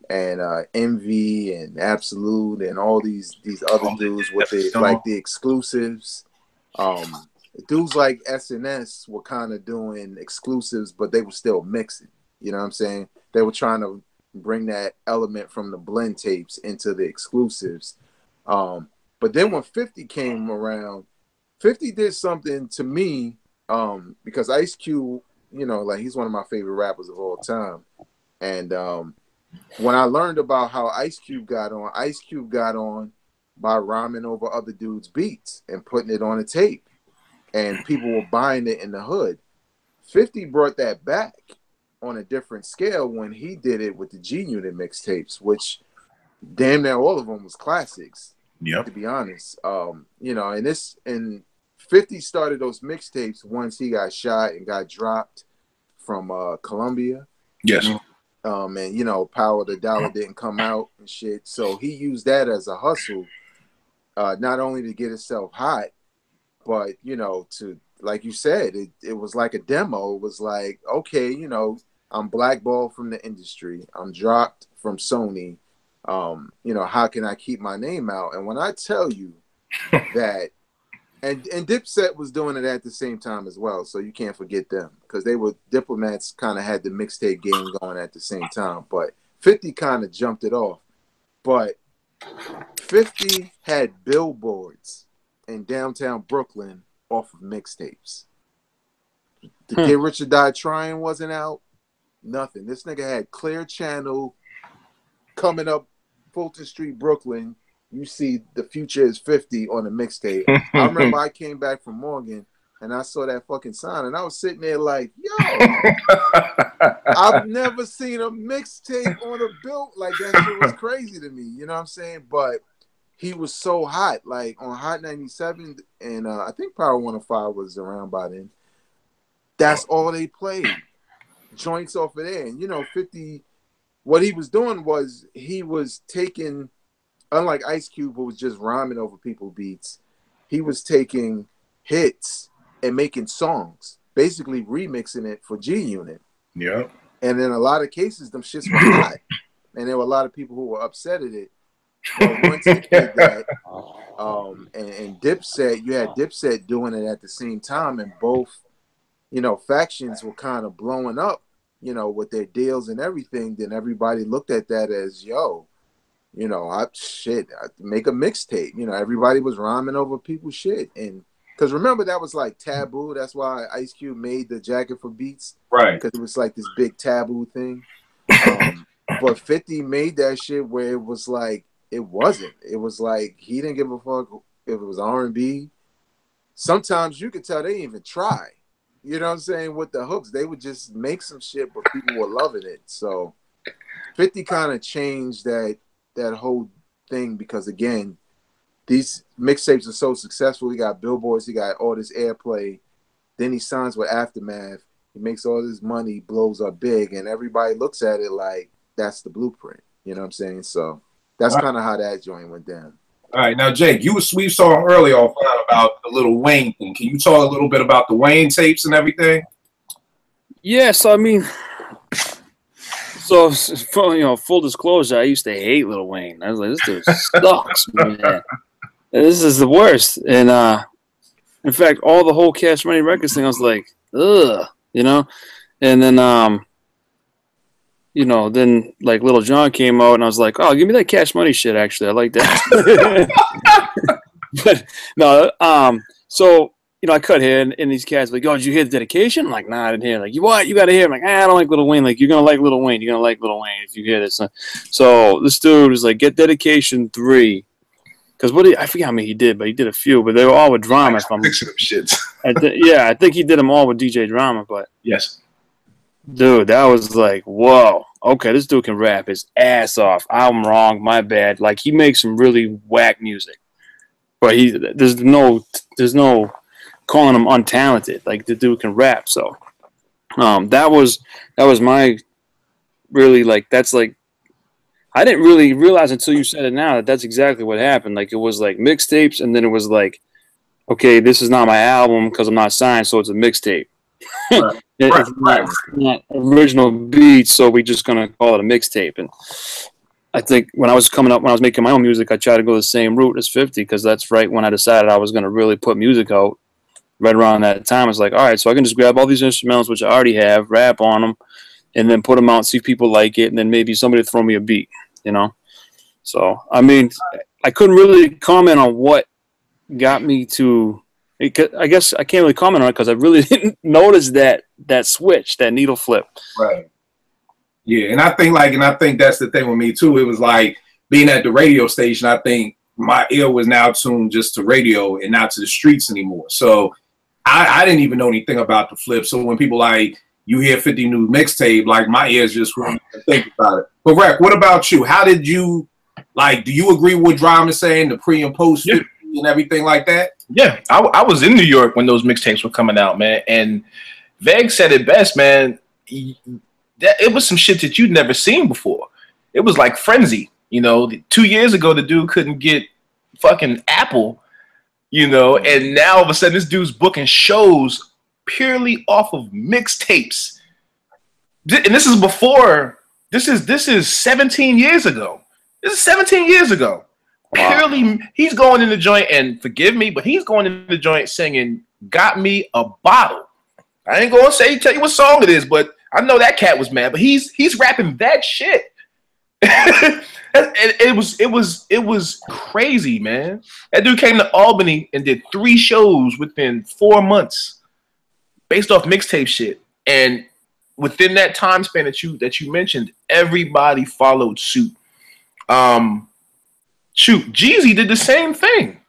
and Envy and Absolute and all these other dudes with the exclusives. Dudes like SNS were kind of doing exclusives, but they were still mixing. You know what I'm saying? They were trying to bring that element from the blend tapes into the exclusives. But then when 50 came around, 50 did something to me, because Ice Cube, he's one of my favorite rappers of all time. And when I learned about how Ice Cube got on by rhyming over other dudes' beats and putting it on a tape. And people were buying it in the hood. 50 brought that back on a different scale when he did it with the G-Unit mixtapes, which damn near all of them was classics. Yep. To be honest, and 50 started those mixtapes once he got shot and got dropped from Columbia. Yes. And Power of the Dollar didn't come out and shit, so he used that as a hustle, not only to get himself hot, but to, like you said, it was like a demo. It was like, okay, I'm blackballed from the industry. I'm dropped from Sony. How can I keep my name out? And when I tell you that, and Dipset was doing it at the same time as well, so you can't forget them, because Diplomats kind of had the mixtape game going at the same time, but 50 kind of jumped it off. But 50 had billboards in downtown Brooklyn off of mixtapes. The Get Rich or Die Trying wasn't out. Nothing. This nigga had Clear Channel coming up Fulton Street, Brooklyn. You see The Future is 50 on the mixtape. I remember I came back from Morgan and I saw that fucking sign, and I was sitting there like, yo, I've never seen a mixtape on a bill. Like, that shit was crazy to me. You know what I'm saying? But he was so hot, like on Hot 97, and I think Power 105 was around by then. That's all they played, joints off of there. And 50, what he was doing was he was taking, unlike Ice Cube, who was just rhyming over people's beats, he was taking hits and making songs, basically remixing it for G-Unit. Yeah. And in a lot of cases, them shits were hot, and there were a lot of people who were upset at it. But once he did that, and Dipset, you had Dipset doing it at the same time, and both, factions were kind of blowing up you know, with their deals and everything, then everybody looked at that as, yo, you know, I make a mixtape. You know, everybody was rhyming over people's shit. And because remember, that was like taboo. That's why Ice Cube made the Jacket for Beats. Right. Because it was like this big taboo thing. But 50 made that shit where it was like, it wasn't. It was like, he didn't give a fuck if it was R&B. Sometimes you could tell they didn't even try. You know what I'm saying? With the hooks, they would just make some shit, but people were loving it. So 50 kind of changed that whole thing because, again, these mixtapes are so successful. He got billboards, he got all this airplay. Then he signs with Aftermath. He makes all this money, blows up big, and everybody looks at it like that's the blueprint. You know what I'm saying? So that's kind of how that joint went down. All right, now Jake, we saw earlier offline about the Lil Wayne thing. Can you talk a little bit about the Wayne tapes and everything? Yeah, so I mean, so full disclosure, I used to hate Lil Wayne. I was like, this dude sucks, man. This is the worst. And in fact, all the whole Cash Money Records thing, I was like, ugh, you know. And then then like Little John came out, and I was like, oh, give me that Cash Money shit. Actually, I like that. But no, so I cut here, and these cats were like, oh, did you hear the dedication? I'm like, nah, I didn't hear. Like, what? You got to hear? I'm like, I don't like Lil Wayne. Like, you're gonna like Lil Wayne. You're gonna like Lil Wayne if you hear this. So this dude was like, get Dedication 3. Because I forget how many he did, but he did a few. But they were all with Drama. If I'm mixing them shits. I think he did them all with DJ Drama. But yes, dude, that was like, whoa. Okay, this dude can rap his ass off. I'm wrong. My bad. Like, he makes some really whack music, but there's no calling him untalented. Like, the dude can rap. So, that was my really, like, that's like. I didn't really realize until you said it now that that's exactly what happened. Like, it was like mixtapes, and then it was like, okay, this is not my album because I'm not signed, so it's a mixtape. Right. It's not original beats, so we're just gonna call it a mixtape. And I think when I was making my own music, I tried to go the same route as 50 because that's right when I decided I was gonna really put music out. Right around that time, I was like, all right, so I can just grab all these instrumentals which I already have, rap on them, and then put them out, see if people like it, and then maybe somebody throw me a beat. So I mean, I couldn't really comment on what got me to. I guess I can't really comment on it because I really didn't notice that switch, that needle flip. Right. Yeah, and I think that's the thing with me too. It was like being at the radio station. I think my ear was now tuned just to radio and not to the streets anymore. So I didn't even know anything about the flip. So when people like, you hear 50 new mixtape, like my ears just wouldn't think about it. But Rec, what about you? How did you, like, do you agree with what Drama is saying, the pre and post 50 and everything like that? Yeah, I was in New York when those mixtapes were coming out, man. And Veg said it best, man. It was some shit that you'd never seen before. It was like frenzy. 2 years ago, the dude couldn't get fucking Apple, and now all of a sudden this dude's booking shows purely off of mixtapes. And this is before, this is 17 years ago. This is 17 years ago. Wow. Purely, he's going in the joint, and forgive me, but he's going in the joint singing "Got Me a Bottle." I ain't gonna tell you what song it is, but I know that cat was mad. But he's rapping that shit. It was crazy, man. That dude came to Albany and did 3 shows within 4 months, based off mixtape shit. And within that time span that you mentioned, everybody followed suit. Jeezy did the same thing.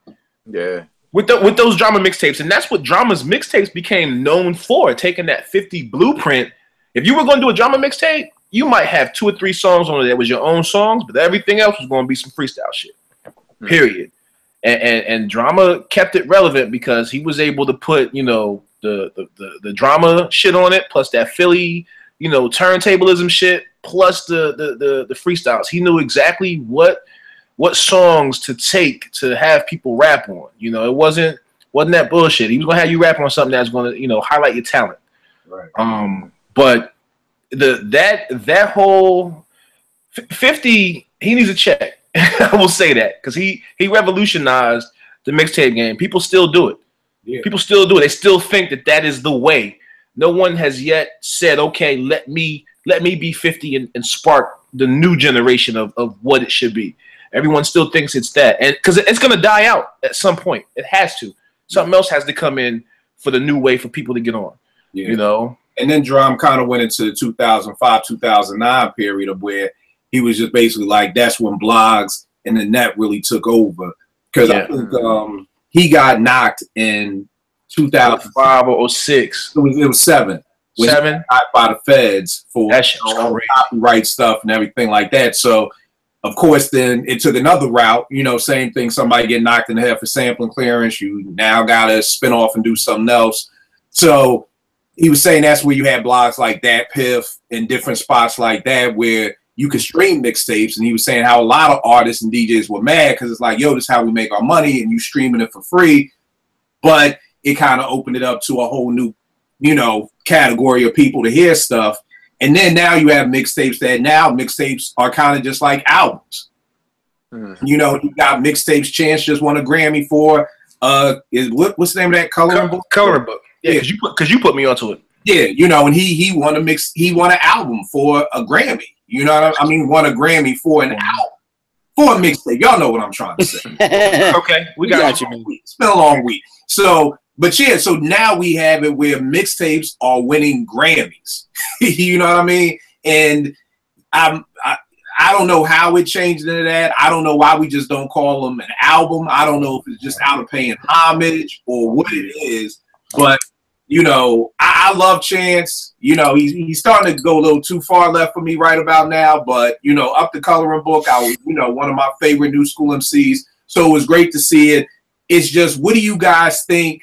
Yeah. With those Drama mixtapes. And that's what Drama's mixtapes became known for, taking that 50 blueprint. If you were going to do a Drama mixtape, you might have 2 or 3 songs on it that was your own songs, but everything else was going to be some freestyle shit. Period. And Drama kept it relevant because he was able to put, the Drama shit on it, plus that Philly, turntablism shit, plus the freestyles. He knew exactly what songs to take to have people rap on. It wasn't that bullshit. He was gonna have you rap on something that's gonna, highlight your talent. Right. But that whole 50, he needs a check. I will say that because he revolutionized the mixtape game. People still do it. Yeah. People still do it. They still think that is the way. No one has yet said, okay, let me be 50 and spark the new generation of what it should be. Everyone still thinks it's that, and because it's going to die out at some point. It has to. Something else has to come in for the new way for people to get on. Yeah. You know. And then Drum kind of went into the 2005, 2009 period of where he was just basically like, that's when blogs and the net really took over. Because I think he got knocked in 2005 or 06. It was 7. When 7 he got by the feds for copyright stuff and everything like that. So, of course, then it took another route. You know, same thing. Somebody get knocked in the head for sampling clearance. You now got to spin off and do something else. So he was saying that's where you had blogs like that, Piff, and different spots like that where you could stream mixtapes. And he was saying how a lot of artists and DJs were mad because it's like, yo, this is how we make our money, and you streaming it for free. But it kind of opened it up to a whole new, you know, category of people to hear stuff. And then now you have mixtapes that now mixtapes are kind of just like albums. You know, you got mixtapes. Chance just won a Grammy for what's the name of that coloring book? Coloring book. Yeah, because you put me onto it. Yeah, you know, and he won an album for a Grammy. You know what I mean? Won a Grammy for an album. For a mixtape. Y'all know what I'm trying to say. Okay, we got you. It's been a long week. So, but yeah, so now we have it where mixtapes are winning Grammys. You know what I mean? And I don't know how it changed into that. I don't know why we just don't call them an album. I don't know if it's just out of paying homage or what it is. But, you know, I love Chance. You know, he's starting to go a little too far left for me right about now. But, you know, Up the Coloring Book, I was, you know, one of my favorite new school MCs. So it was great to see it. It's just, what do you guys think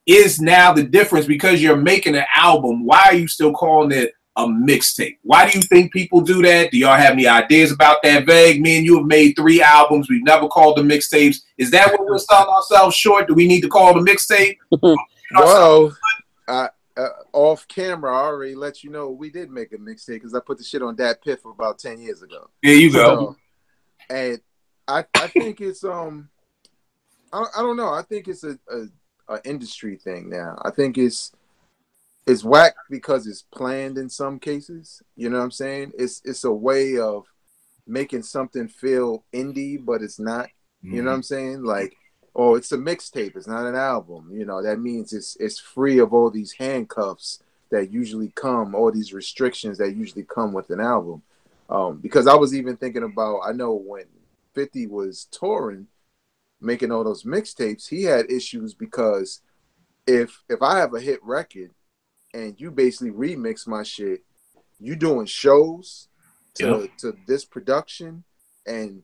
is now the difference? Because you're making an album, why are you still calling it a mixtape? Why do you think people do that? Do y'all have any ideas about that? Vague, me and you have made 3 albums. We've never called them mixtapes. Is that what we're selling ourselves short? Do we need to call it a mixtape? Well, off camera, I already let you know we did make a mixtape because I put the shit on Dat Piff about 10 years ago. There you go. And I think it's I don't know. I think it's a industry thing now. I think it's whack because it's planned in some cases. You know what I'm saying? It's a way of making something feel indie, but it's not. You know what I'm saying? Like, oh, it's a mixtape. It's not an album. You know, that means it's free of all these handcuffs that usually come, all these restrictions that usually come with an album. Because I was even thinking about, I know when 50 was touring, making all those mixtapes, he had issues because if I have a hit record and you basically remix my shit, you doing shows to this production and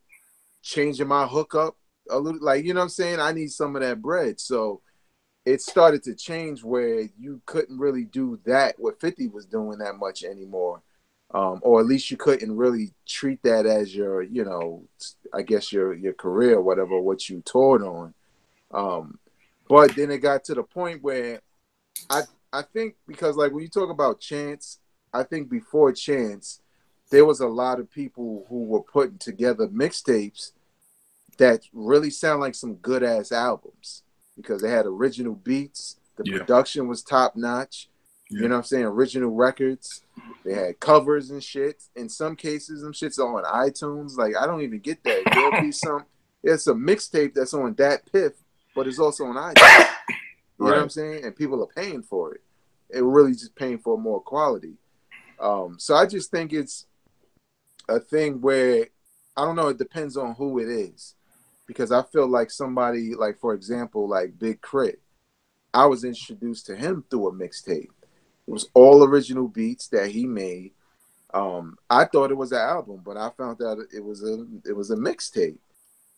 changing my hookup a little, like, you know what I'm saying? I need some of that bread. So it started to change where you couldn't really do that, what 50 was doing that much anymore. Or at least you couldn't really treat that as your, you know, I guess your career or whatever, what you toured on. But then it got to the point where I think, because like when you talk about Chance, I think before Chance, there was a lot of people who were putting together mixtapes that really sound like some good ass albums because they had original beats. The production was top notch. You know what I'm saying? Original records. They had covers and shit. In some cases, them shits are on iTunes. Like, I don't even get that. There'll be it's a mixtape that's on Dat Piff, but it's also on iTunes. You know what I'm saying? And people are paying for it. It really just paying for more quality. So I just think it's a thing where, I don't know, it depends on who it is. Because I feel like somebody, like, for example, like Big Crit, I was introduced to him through a mixtape. It was all original beats that he made. I thought it was an album, but I found out it was a mixtape.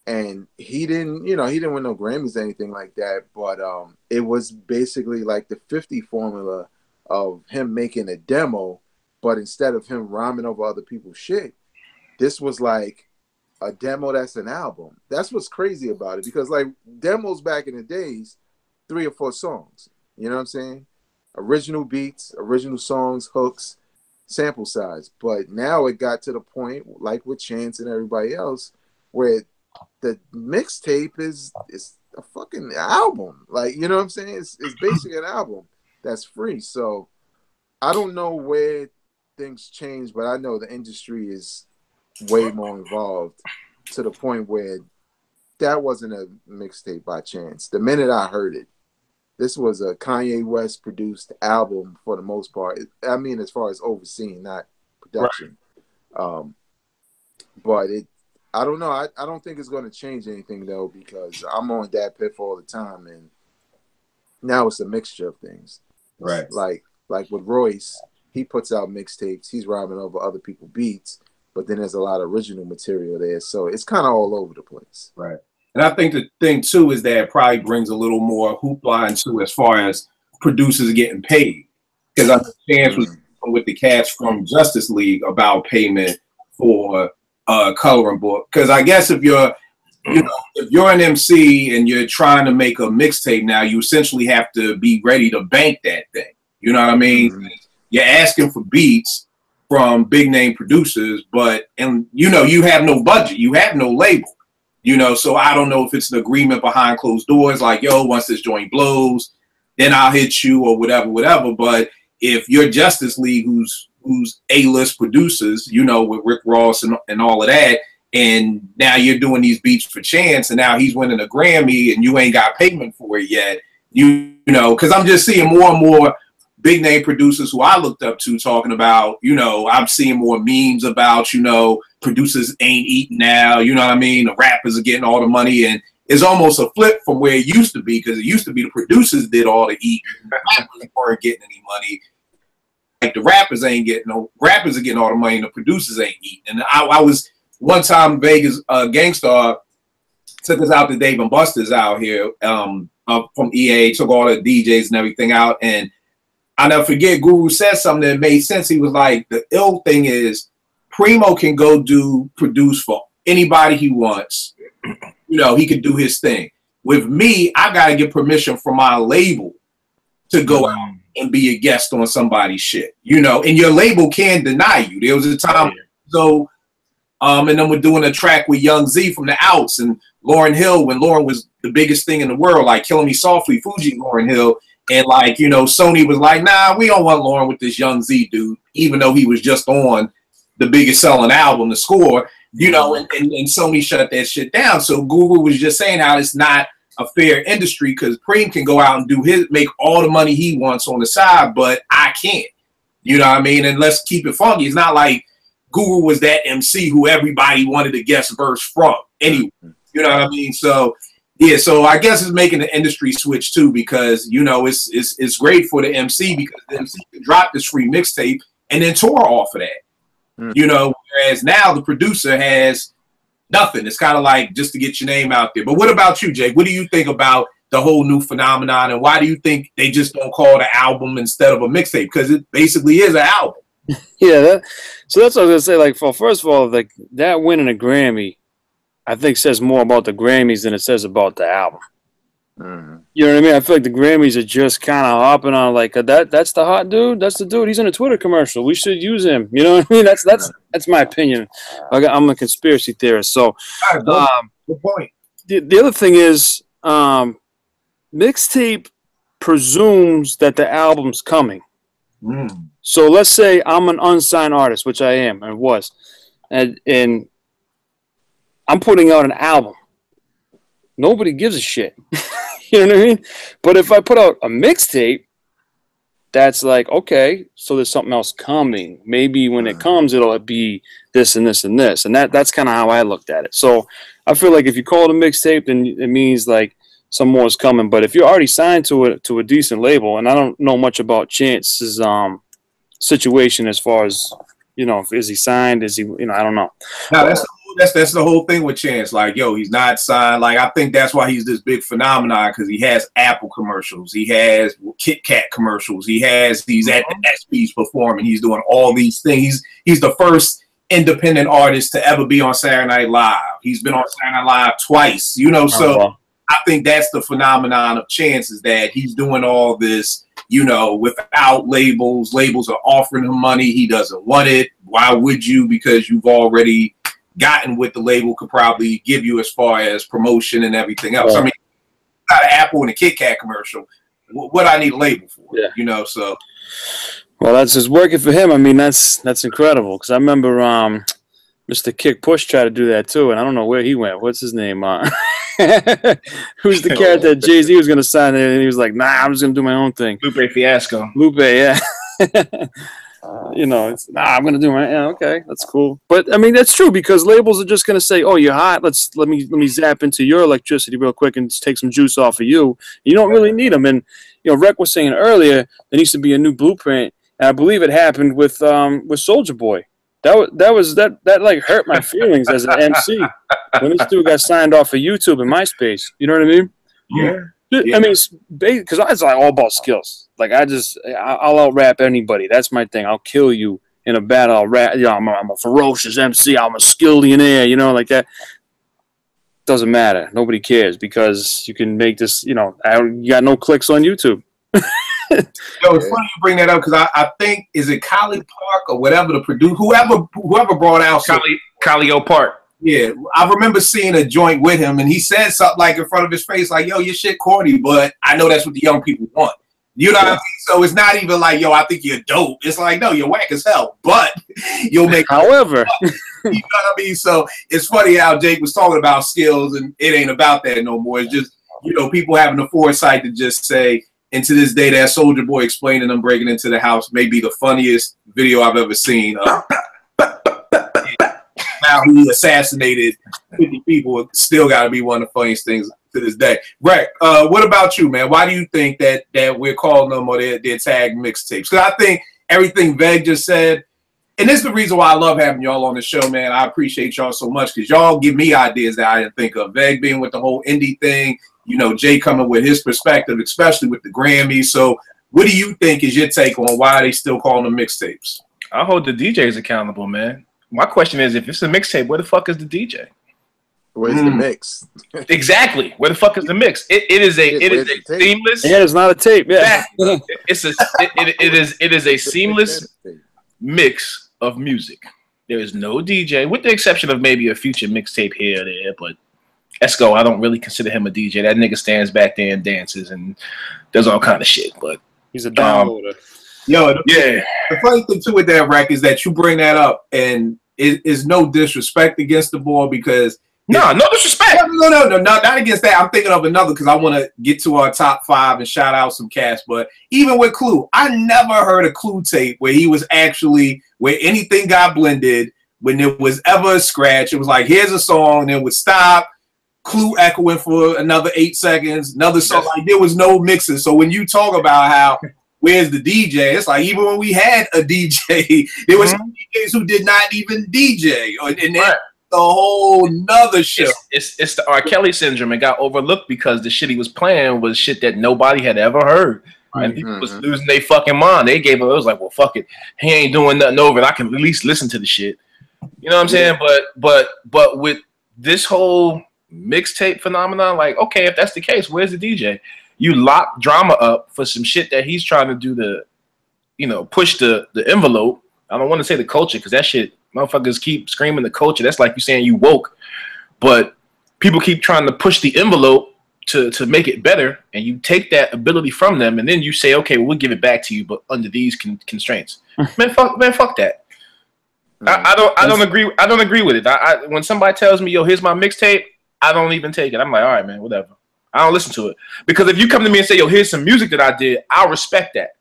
And he didn't win no Grammys or anything like that. But it was basically like the 50 formula of him making a demo, but instead of him rhyming over other people's shit, this was like a demo that's an album. That's what's crazy about it, because like demos back in the days, 3 or 4 songs. You know what I'm saying? Original beats, original songs, hooks, sample size. But now it got to the point, like with Chance and everybody else, where the mixtape is a fucking album. Like, you know what I'm saying? It's basically an album that's free. So I don't know where things change, but I know the industry is way more involved to the point where that wasn't a mixtape by chance. The minute I heard it, this was a Kanye West produced album for the most part. I mean, as far as overseeing, not production. Right. But I don't know. I don't think it's going to change anything though, because I'm on Dat Piff all the time, and now it's a mixture of things. Right. Like with Royce, he puts out mixtapes. He's rhyming over other people's beats, but then there's a lot of original material there, so it's kind of all over the place. Right. And I think the thing too is that it probably brings a little more hoopla into as far as producers getting paid, because I understand with the cats from Justice League about payment for coloring book. Because I guess if you're an MC and you're trying to make a mixtape now, you essentially have to be ready to bank that thing. You know what I mean? Mm-hmm. You're asking for beats from big name producers, but you have no budget, you have no label. So I don't know if it's an agreement behind closed doors, like, yo, once this joint blows, then I'll hit you or whatever. But if you're Justice League, who's A-list producers, with Rick Ross and all of that, and now you're doing these beats for Chance, and now he's winning a Grammy, and you ain't got payment for it yet, because I'm just seeing more and more big name producers who I looked up to talking about, I'm seeing more memes about, producers ain't eating now, you know what I mean? The rappers are getting all the money, and it's almost a flip from where it used to be, because it used to be the producers did all the eating, the rappers weren't getting any money. Like the rappers are getting all the money, and the producers ain't eating. And I was one time Vegas Gangstar took us out to Dave and Buster's out here from EA, took all the DJs and everything out, and I never forget, Guru said something that made sense. He was like, the ill thing is Primo can go produce for anybody he wants. He could do his thing. With me, I got to get permission from my label to go out and be a guest on somebody's shit, and your label can deny you. There was a time, and then we're doing a track with Young Z from the Outs and Lauryn Hill, when Lauryn was the biggest thing in the world, like Killing Me Softly, Fuji Lauryn Hill. And Sony was like, nah, we don't want Lauryn with this Young Z dude, even though he was just on the biggest selling album, The Score, and Sony shut that shit down. So Guru was just saying how it's not a fair industry, because Preem can go out and make all the money he wants on the side, but I can't. You know what I mean? And let's keep it funky. It's not like Guru was that MC who everybody wanted a guest verse from anyway. You know what I mean? So yeah, so I guess it's making the industry switch too, because it's great for the MC, because the MC can drop this free mixtape and then tour off of that. Whereas now the producer has nothing. It's kind of like just to get your name out there. But what about you, Jake? What do you think about the whole new phenomenon, and why do you think they just don't call it an album instead of a mixtape? Because it basically is an album. Yeah, so that's what I was gonna say. Like, first of all, like that winning a Grammy, I think says more about the Grammys than it says about the album. Mm-hmm. You know what I mean? I feel like the Grammys are just kind of hopping on like that's the hot dude. That's the dude. He's in a Twitter commercial. We should use him. You know what I mean? That's my opinion. I'm a conspiracy theorist. So, good point. The other thing is, mixtape presumes that the album's coming. Mm. So let's say I'm an unsigned artist, which I am and was, and I'm putting out an album. Nobody gives a shit. You know what I mean? But if I put out a mixtape, that's like, okay, so there's something else coming. Maybe when it comes, it'll be this and this and this. And that's kind of how I looked at it. So I feel like if you call it a mixtape, then it means like some more is coming. But if you're already signed to a decent label, and I don't know much about Chance's situation as far as, is he signed? Is he, I don't know. No, that's the whole thing with Chance. Like, yo, he's not signed. Like, I think that's why he's this big phenomenon, because he has Apple commercials, he has Kit Kat commercials, he's at the ESPYs performing, he's doing all these things. He's the first independent artist to ever be on Saturday Night Live. He's been on Saturday Night Live twice. So I think that's the phenomenon of Chance, is that he's doing all this, without labels. Labels are offering him money. He doesn't want it. Why would you? Because you've already gotten what the label could probably give you as far as promotion and everything else. I mean, got an Apple and a Kit Kat commercial. What I need a label for? Yeah. So. Well, that's just working for him. I mean, that's incredible. Because I remember Mr. Kick Push tried to do that too, and I don't know where he went. What's his name? Who's the character that Jay-Z was going to sign in, and he was like, nah, I'm just going to do my own thing. Lupe Fiasco. Lupe, yeah. You know, it's, nah, I'm going to do my, yeah, okay, that's cool. But, I mean, that's true, because labels are just going to say, oh, you're hot, let me zap into your electricity real quick and take some juice off of you. You don't really need them. And, you know, Rec was saying earlier, there needs to be a new blueprint, and I believe it happened with Soulja Boy. That like hurt my feelings as an MC when this dude got signed off of YouTube and MySpace. You know what I mean? Yeah. I mean, because I was like all about skills. Like I'll out rap anybody. That's my thing. I'll kill you in a battle. I'll rap. You know, I'm a ferocious MC. I'm a skillionaire. You know, like that. Doesn't matter. Nobody cares because you can make this. You know, you got no clicks on YouTube. Yo, it's funny you bring that up because I think is it Collie Park or whatever the producer whoever brought out Collio Park. Yeah, I remember seeing a joint with him and he said something like in front of his face like, "Yo, your shit corny, but I know that's what the young people want." You know what I mean? So it's not even like, "Yo, I think you're dope." It's like, "No, you're whack as hell, but you'll make." However, you know what I mean? So it's funny how Jake was talking about skills and it ain't about that no more. It's just people having the foresight to just say. And to this day, that Soulja Boy explaining them breaking into the house may be the funniest video I've ever seen. Now he assassinated 50 people. Still got to be one of the funniest things to this day. Rec, what about you, man? Why do you think that we're calling them or they're tagged mixtapes? Because I think everything Veg just said, and this is the reason why I love having y'all on the show, man. I appreciate y'all so much because y'all give me ideas that I didn't think of. Veg being with the whole indie thing. Jay coming with his perspective, especially with the Grammys. So what do you think is your take on why they still calling them mixtapes? I hold the DJs accountable, man. My question is, if it's a mixtape, where the fuck is the DJ? Where's the mix? Exactly. Where the fuck is the mix? It is a seamless. Yeah, it's not a tape. Yeah. It is a seamless mix of music. There is no DJ, with the exception of maybe a Future mixtape here or there, but Esco, I don't really consider him a DJ. That nigga stands back there and dances and does all kind of shit. But he's a downloader. The funny thing too with that Rec is that you bring that up, and it is no disrespect against the boy because no disrespect. No, not against that. I'm thinking of another because I want to get to our top 5 and shout out some cats. But even with Clue, I never heard a Clue tape where he was actually where anything got blended. When there was ever a scratch, it was like here's a song, and it would stop. Clue echoing for another 8 seconds, another song. Like there was no mixing. So when you talk about how where's the DJ, it's like even when we had a DJ, there was some DJs who did not even DJ, and then the whole nother show. It's the R. Kelly syndrome. It got overlooked because the shit he was playing was shit that nobody had ever heard, and people was losing their fucking mind. They gave it. It was like, well, fuck it, he ain't doing nothing over it. I can at least listen to the shit. You know what I'm saying? But with this whole mixtape phenomenon, like, okay, if that's the case, where's the DJ? You lock drama up for some shit that he's trying to do to, push the envelope. I don't want to say the culture because that shit, motherfuckers keep screaming the culture. That's like you saying you woke, but people keep trying to push the envelope to make it better, and you take that ability from them, and then you say, okay, we'll give it back to you, but under these constraints. man, fuck that. I don't agree. I don't agree with it. When somebody tells me, yo, here's my mixtape, I don't even take it. I'm like, all right, man, whatever. I don't listen to it. Because if you come to me and say, yo, here's some music that I did, I'll respect that.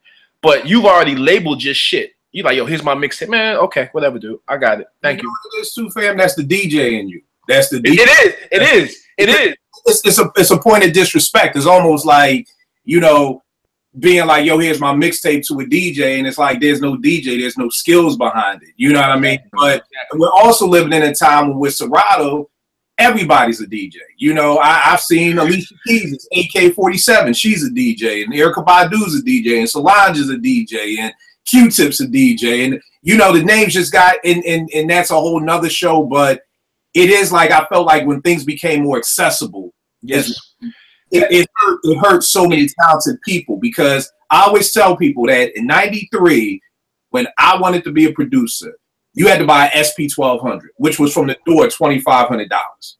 But you've already labeled just shit. You like, yo, here's my mixtape. Man, okay, whatever, dude. I got it. Thank you. It's too, fam. That's the DJ in you. That's the DJ. It is. It's a point of disrespect. It's almost like, being like, yo, here's my mixtape to a DJ, and it's like there's no DJ, there's no skills behind it. You know what I mean? But we're also living in a time when with Serato, everybody's a DJ. I've seen Alicia Keys, AK-47, she's a DJ, and Erykah Badu's a DJ, and Solange is a DJ, and Q-Tip's a DJ, and the names just got, and that's a whole nother show, but it is like, I felt like when things became more accessible, yes, it hurt so many talented people, because I always tell people that in '93, when I wanted to be a producer, you had to buy an SP-1200, which was from the door $2,500.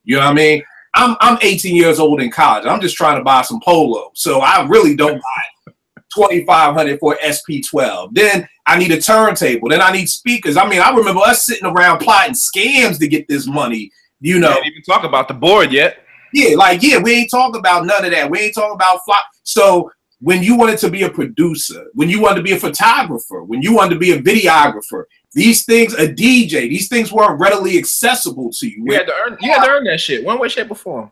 You know what I mean? I'm 18 years old in college. I'm just trying to buy some polo, so I really don't buy $2,500 for SP12. Then I need a turntable. Then I need speakers. I mean, I remember us sitting around plotting scams to get this money. You know, we didn't even talk about the board yet. Yeah, we ain't talking about none of that. We ain't talking about fly. So when you wanted to be a producer, when you wanted to be a photographer, when you wanted to be a videographer, these things, a DJ, these things weren't readily accessible to you. You had to earn that shit one way, shape, or form.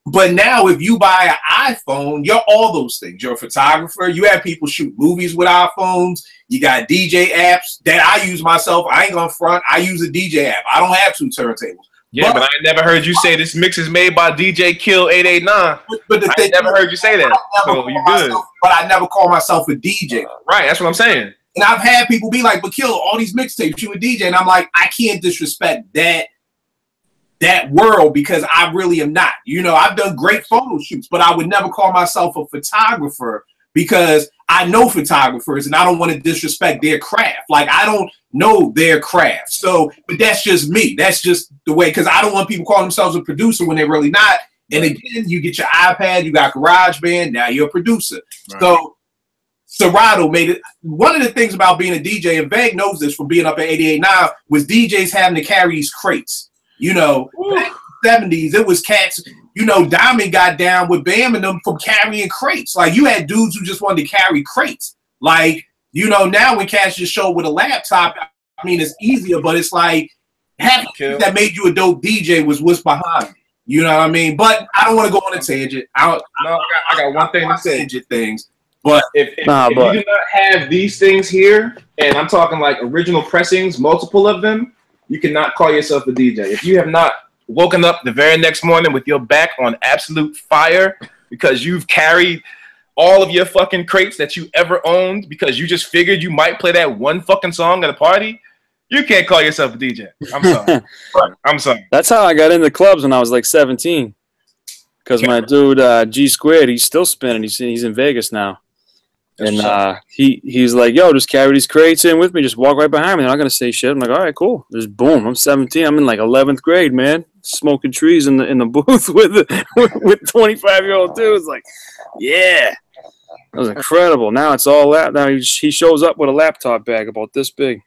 But now, if you buy an iPhone, you're all those things. You're a photographer. You have people shoot movies with iPhones. You got DJ apps that I use myself. I ain't gonna front. I use a DJ app. I don't have 2 turntables. Yeah, but I never heard you say this mix is made by DJ Kill 889. But I never heard you say that. So you good. But I never call myself a DJ. Right, that's what I'm saying. And I've had people be like, but Kill, all these mixtapes, you a DJ. And I'm like, I can't disrespect that world because I really am not. You know, I've done great photo shoots, but I would never call myself a photographer because I know photographers and I don't want to disrespect their craft. Like, I don't know their craft. So, but that's just me. That's just the way, because I don't want people calling themselves a producer when they're really not. And again, you get your iPad, you got GarageBand, now you're a producer. Right. So Serato made it. One of the things about being a DJ, and Veg knows this from being up at 88.9, was DJs having to carry these crates. You know, back in the 70s, it was cats. You know, Diamond got down with Bam and them from carrying crates. Like, you had dudes who just wanted to carry crates. Like, you know, now when cats just show with a laptop, I mean, it's easier, but it's like, half that made you a dope DJ was what's behind it. You know what I mean? But I don't want to go on a tangent. I got one thing to say. Tangent things. But if you do not have these things here, and I'm talking like original pressings, multiple of them, you cannot call yourself a DJ. If you have not woken up the very next morning with your back on absolute fire because you've carried all of your fucking crates that you ever owned because you just figured you might play that one fucking song at a party, you can't call yourself a DJ. I'm sorry. I'm sorry. That's how I got into clubs when I was like 17. Because my dude, G Squared, he's still spinning. He's in Vegas now. And he's like, yo, just carry these crates in with me. Just walk right behind me. They're not going to say shit. I'm like, all right, cool. Just boom. I'm 17. I'm in like 11th grade, man. Smoking trees in the booth with 25-year-old dudes. Like, yeah. That was incredible. Now it's all that. Now he shows up with a laptop bag about this big.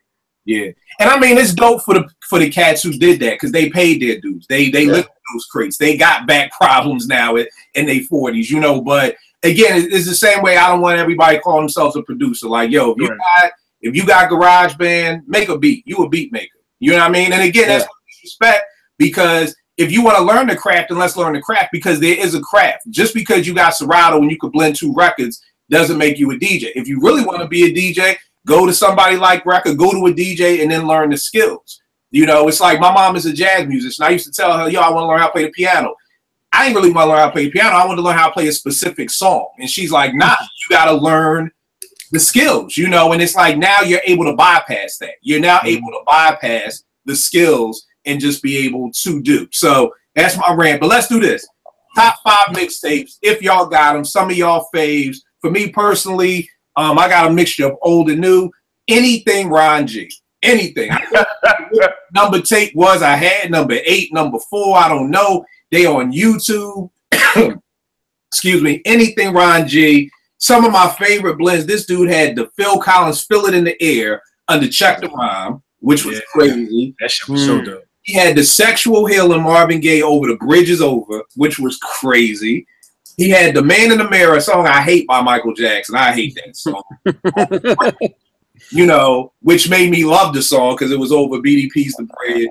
Yeah. And I mean, it's dope for the cats who did that because they paid their dues. They lifted those crates. They got back problems now in their 40s, you know, but again, it's the same way. I don't want everybody calling themselves a producer. Like, yo, if you got GarageBand, make a beat. You a beat maker. You know what I mean? And again, that's disrespect because if you want to learn the craft, then let's learn the craft because there is a craft. Just because you got Serato and you could blend 2 records doesn't make you a DJ. If you really want to be a DJ, go to somebody like Record, go to a DJ, and then learn the skills. You know, it's like my mom is a jazz musician. I used to tell her, yo, I want to learn how to play the piano. I didn't really want to learn how to play the piano. I wanted to learn how to play a specific song. And she's like, nah, you got to learn the skills, you know? And it's like, now you're able to bypass that. You're now able to bypass the skills and just be able to do. So that's my rant. But let's do this. Top 5 mixtapes, if y'all got them. Some of y'all faves. For me personally, I got a mixture of old and new. Anything Ron G. Anything. Number tape was I had. Number 8, number 4, I don't know. They on YouTube. Excuse me. Anything Ron G. Some of my favorite blends. This dude had the Phil Collins Feel It in the Air under Check the Rhyme, which was crazy. That shit was so dope. He had the Sexual Healing Marvin Gaye Over the Bridge Is Over, which was crazy. He had the Man in the Mirror, a song I hate by Michael Jackson. I hate that song. You know, which made me love the song because it was over BDP's The Bread.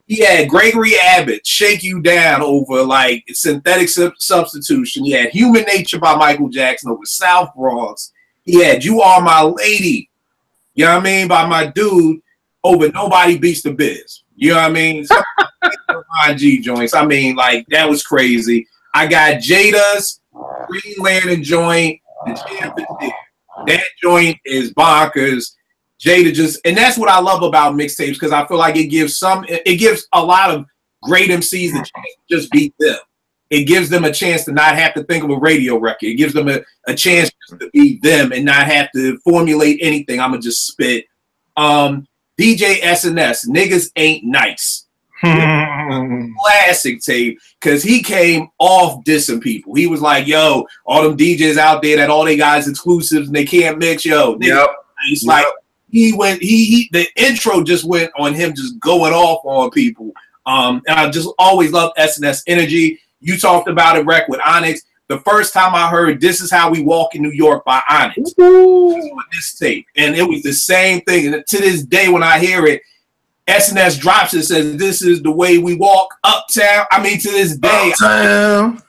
He had Gregory Abbott, Shake You Down over like Synthetic Substitution. He had Human Nature by Michael Jackson over South Bronx. He had You Are My Lady, you know what I mean, by my dude over Nobody Beats the Biz. You know what I mean? Ron G joints. I mean, like, that was crazy. I got Jada's Green Lantern joint. The Champ is There. That joint is bonkers. Jada just, and that's what I love about mixtapes because I feel like it gives a lot of great MCs the chance to just beat them. It gives them a chance to not have to think of a radio record. It gives them a chance to beat them and not have to formulate anything. I'm gonna just spit. DJ SNS, Niggas Ain't Nice. classic tape because he came off dissing people. He was like, yo, all them DJs out there that all they guys exclusives and they can't mix, yo. Yep. It's like the intro just went on him just going off on people. And I just always loved SNS Energy. You talked about it, Rec, with Onyx. The first time I heard "This Is How We Walk in New York" by Onyx, this tape, and it was the same thing. And to this day, when I hear it, SNS drops it, says, "This is the way we walk uptown." I mean, to this day, uptown.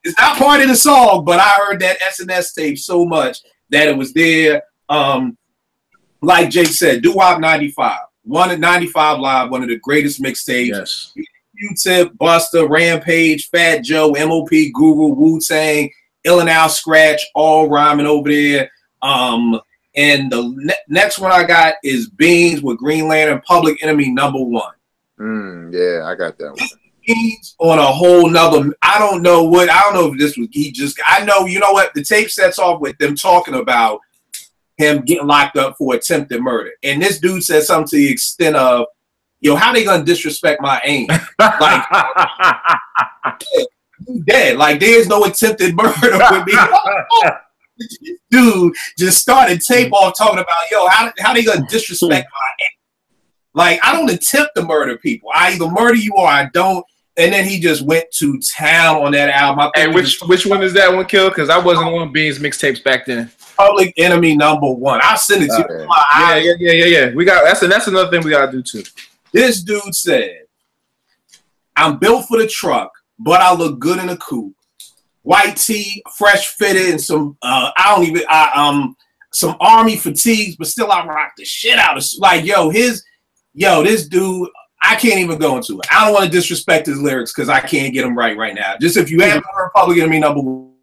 It's not part of the song, but I heard that SNS tape so much that it was there. Like Jake said, Doo-Wop 95, one at 95 Live, one of the greatest mixtapes. Yes. Q-Tip, Busta, Rampage, Fat Joe, MOP, Guru, Wu-Tang, Ill and Out, Scratch, all rhyming over there. And the next one I got is Beans with Green Lantern, Public Enemy #1. Yeah, I got that one. Beans on a whole nother. I don't know if this was I know, you know what? The tape sets off with them talking about him getting locked up for attempted murder. And this dude said something to the extent of, yo, how they gonna disrespect my aim? Like, dead. Like, there's no attempted murder with me. Dude just started tape off talking about, yo, how they gonna disrespect my aim? Like, I don't attempt to murder people. I either murder you or I don't. And then he just went to town on that album. And which one is that one, Kill? Because I wasn't on Beans mixtapes back then. Public Enemy #1. I'll send it to you. Yeah. We got that's another thing we gotta do too. This dude said, "I'm built for the truck, but I look good in a coupe. White tee, fresh fitted, and some some army fatigues, but still I rock the shit out of like this dude. I can't even go into it. I don't want to disrespect his lyrics because I can't get them right now. Just if you haven't heard Public Enemy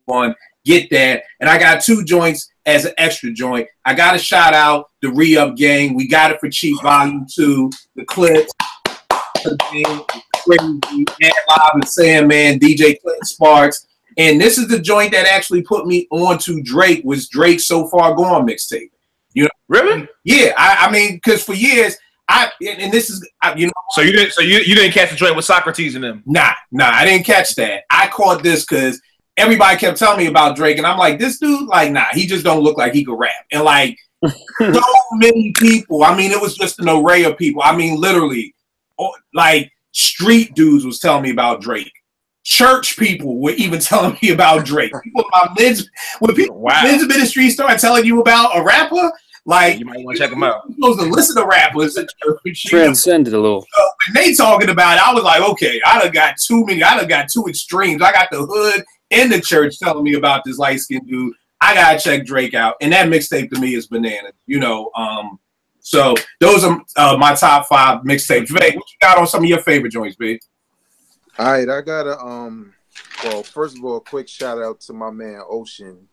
#1, get that. And I got 2 joints as an extra joint. I got to shout out the Re-Up Gang. We Got It for Cheap Volume 2. The Clips. Crazy. Mad Live and Sandman. DJ Clinton Sparks. And this is the joint that actually put me on to Drake. Was Drake's So Far Gone mixtape. You know? Really? Yeah. I mean, because for years. This is So you didn't catch the joint with Socrates in them? Nah, I didn't catch that. I caught this because everybody kept telling me about Drake, and I'm like, this dude, like, nah, he just don't look like he could rap. And like, so many people. I mean, it was just an array of people. I mean, literally, like street dudes was telling me about Drake. Church people were even telling me about Drake. People about men's ministry start telling you about a rapper. Like, you might want to check them out. You're supposed to listen to rappers. Transcended a little. So when they talking about it, I was like, okay, I done got too many. I done got 2 extremes. I got the hood and the church telling me about this light skinned dude. I gotta check Drake out, and that mixtape to me is bananas. You know, so those are my top 5 mixtapes. Vay, what you got on some of your favorite joints, B? All right, I got a well, first of all, a quick shout out to my man Ocean.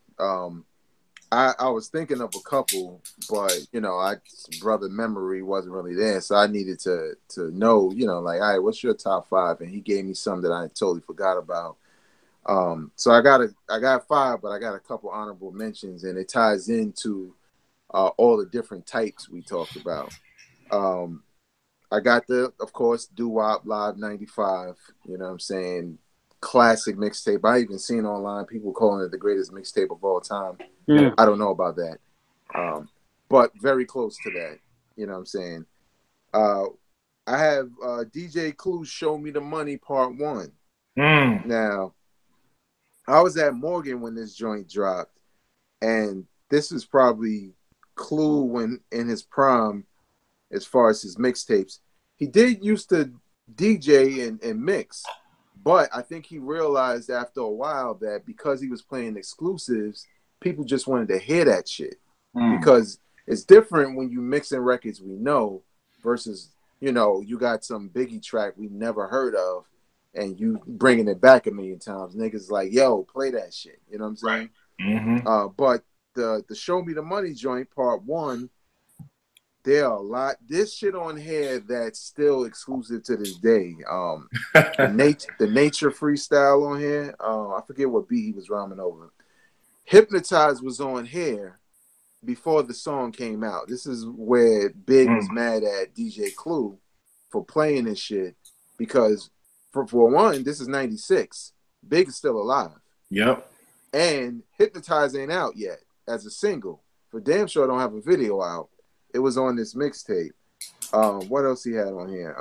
I was thinking of a couple, but you know, brother memory wasn't really there, so I needed to know, you know, like, all right, what's your top 5? And he gave me some that I totally forgot about. So I got 5, but I got a couple honorable mentions, and it ties into all the different types we talked about. I got of course, Doo-Wop Live 95. You know what I'm saying? Classic mixtape. I even seen online people calling it the greatest mixtape of all time. Yeah. I don't know about that, but very close to that. You know what I'm saying? I have DJ Clue's Show Me the Money Part 1. Now, I was at Morgan when this joint dropped, and this is probably Clue when in his prime as far as his mixtapes. He did used to DJ and mix, but I think he realized after a while that because he was playing exclusives, people just wanted to hear that shit. Because it's different when you mixing records we know versus, you know, you got some Biggie track we never heard of and you bringing it back a million times. Niggas like, yo, play that shit. You know what I'm saying? Right. But the Show Me the Money joint, Part 1, there are a lot. This shit on here that's still exclusive to this day. The nature freestyle on here. I forget what beat he was rhyming over. Hypnotize was on here before the song came out. This is where Big was mad at DJ Clue for playing this shit because for one, this is 96. Big is still alive. Yep. And Hypnotize ain't out yet as a single. For damn sure don't have a video out. It was on this mixtape. What else he had on here?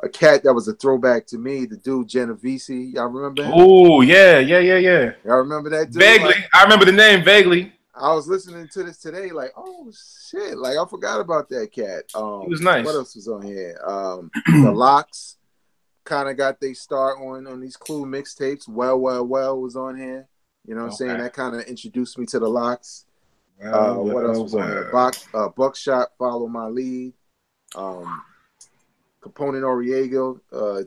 A cat that was a throwback to me, the dude Genovese. Y'all remember him? Oh, yeah. Y'all remember that dude? Vaguely. Like, I remember the name vaguely. I was listening to this today, like, oh shit. Like I forgot about that cat. He was nice. What else was on here? The Locks kind of got they start on these Clue mixtapes. Well was on here. You know what I'm saying? That kind of introduced me to the Locks. What else was on here? Buckshot, Follow My Lead. Component Oriego,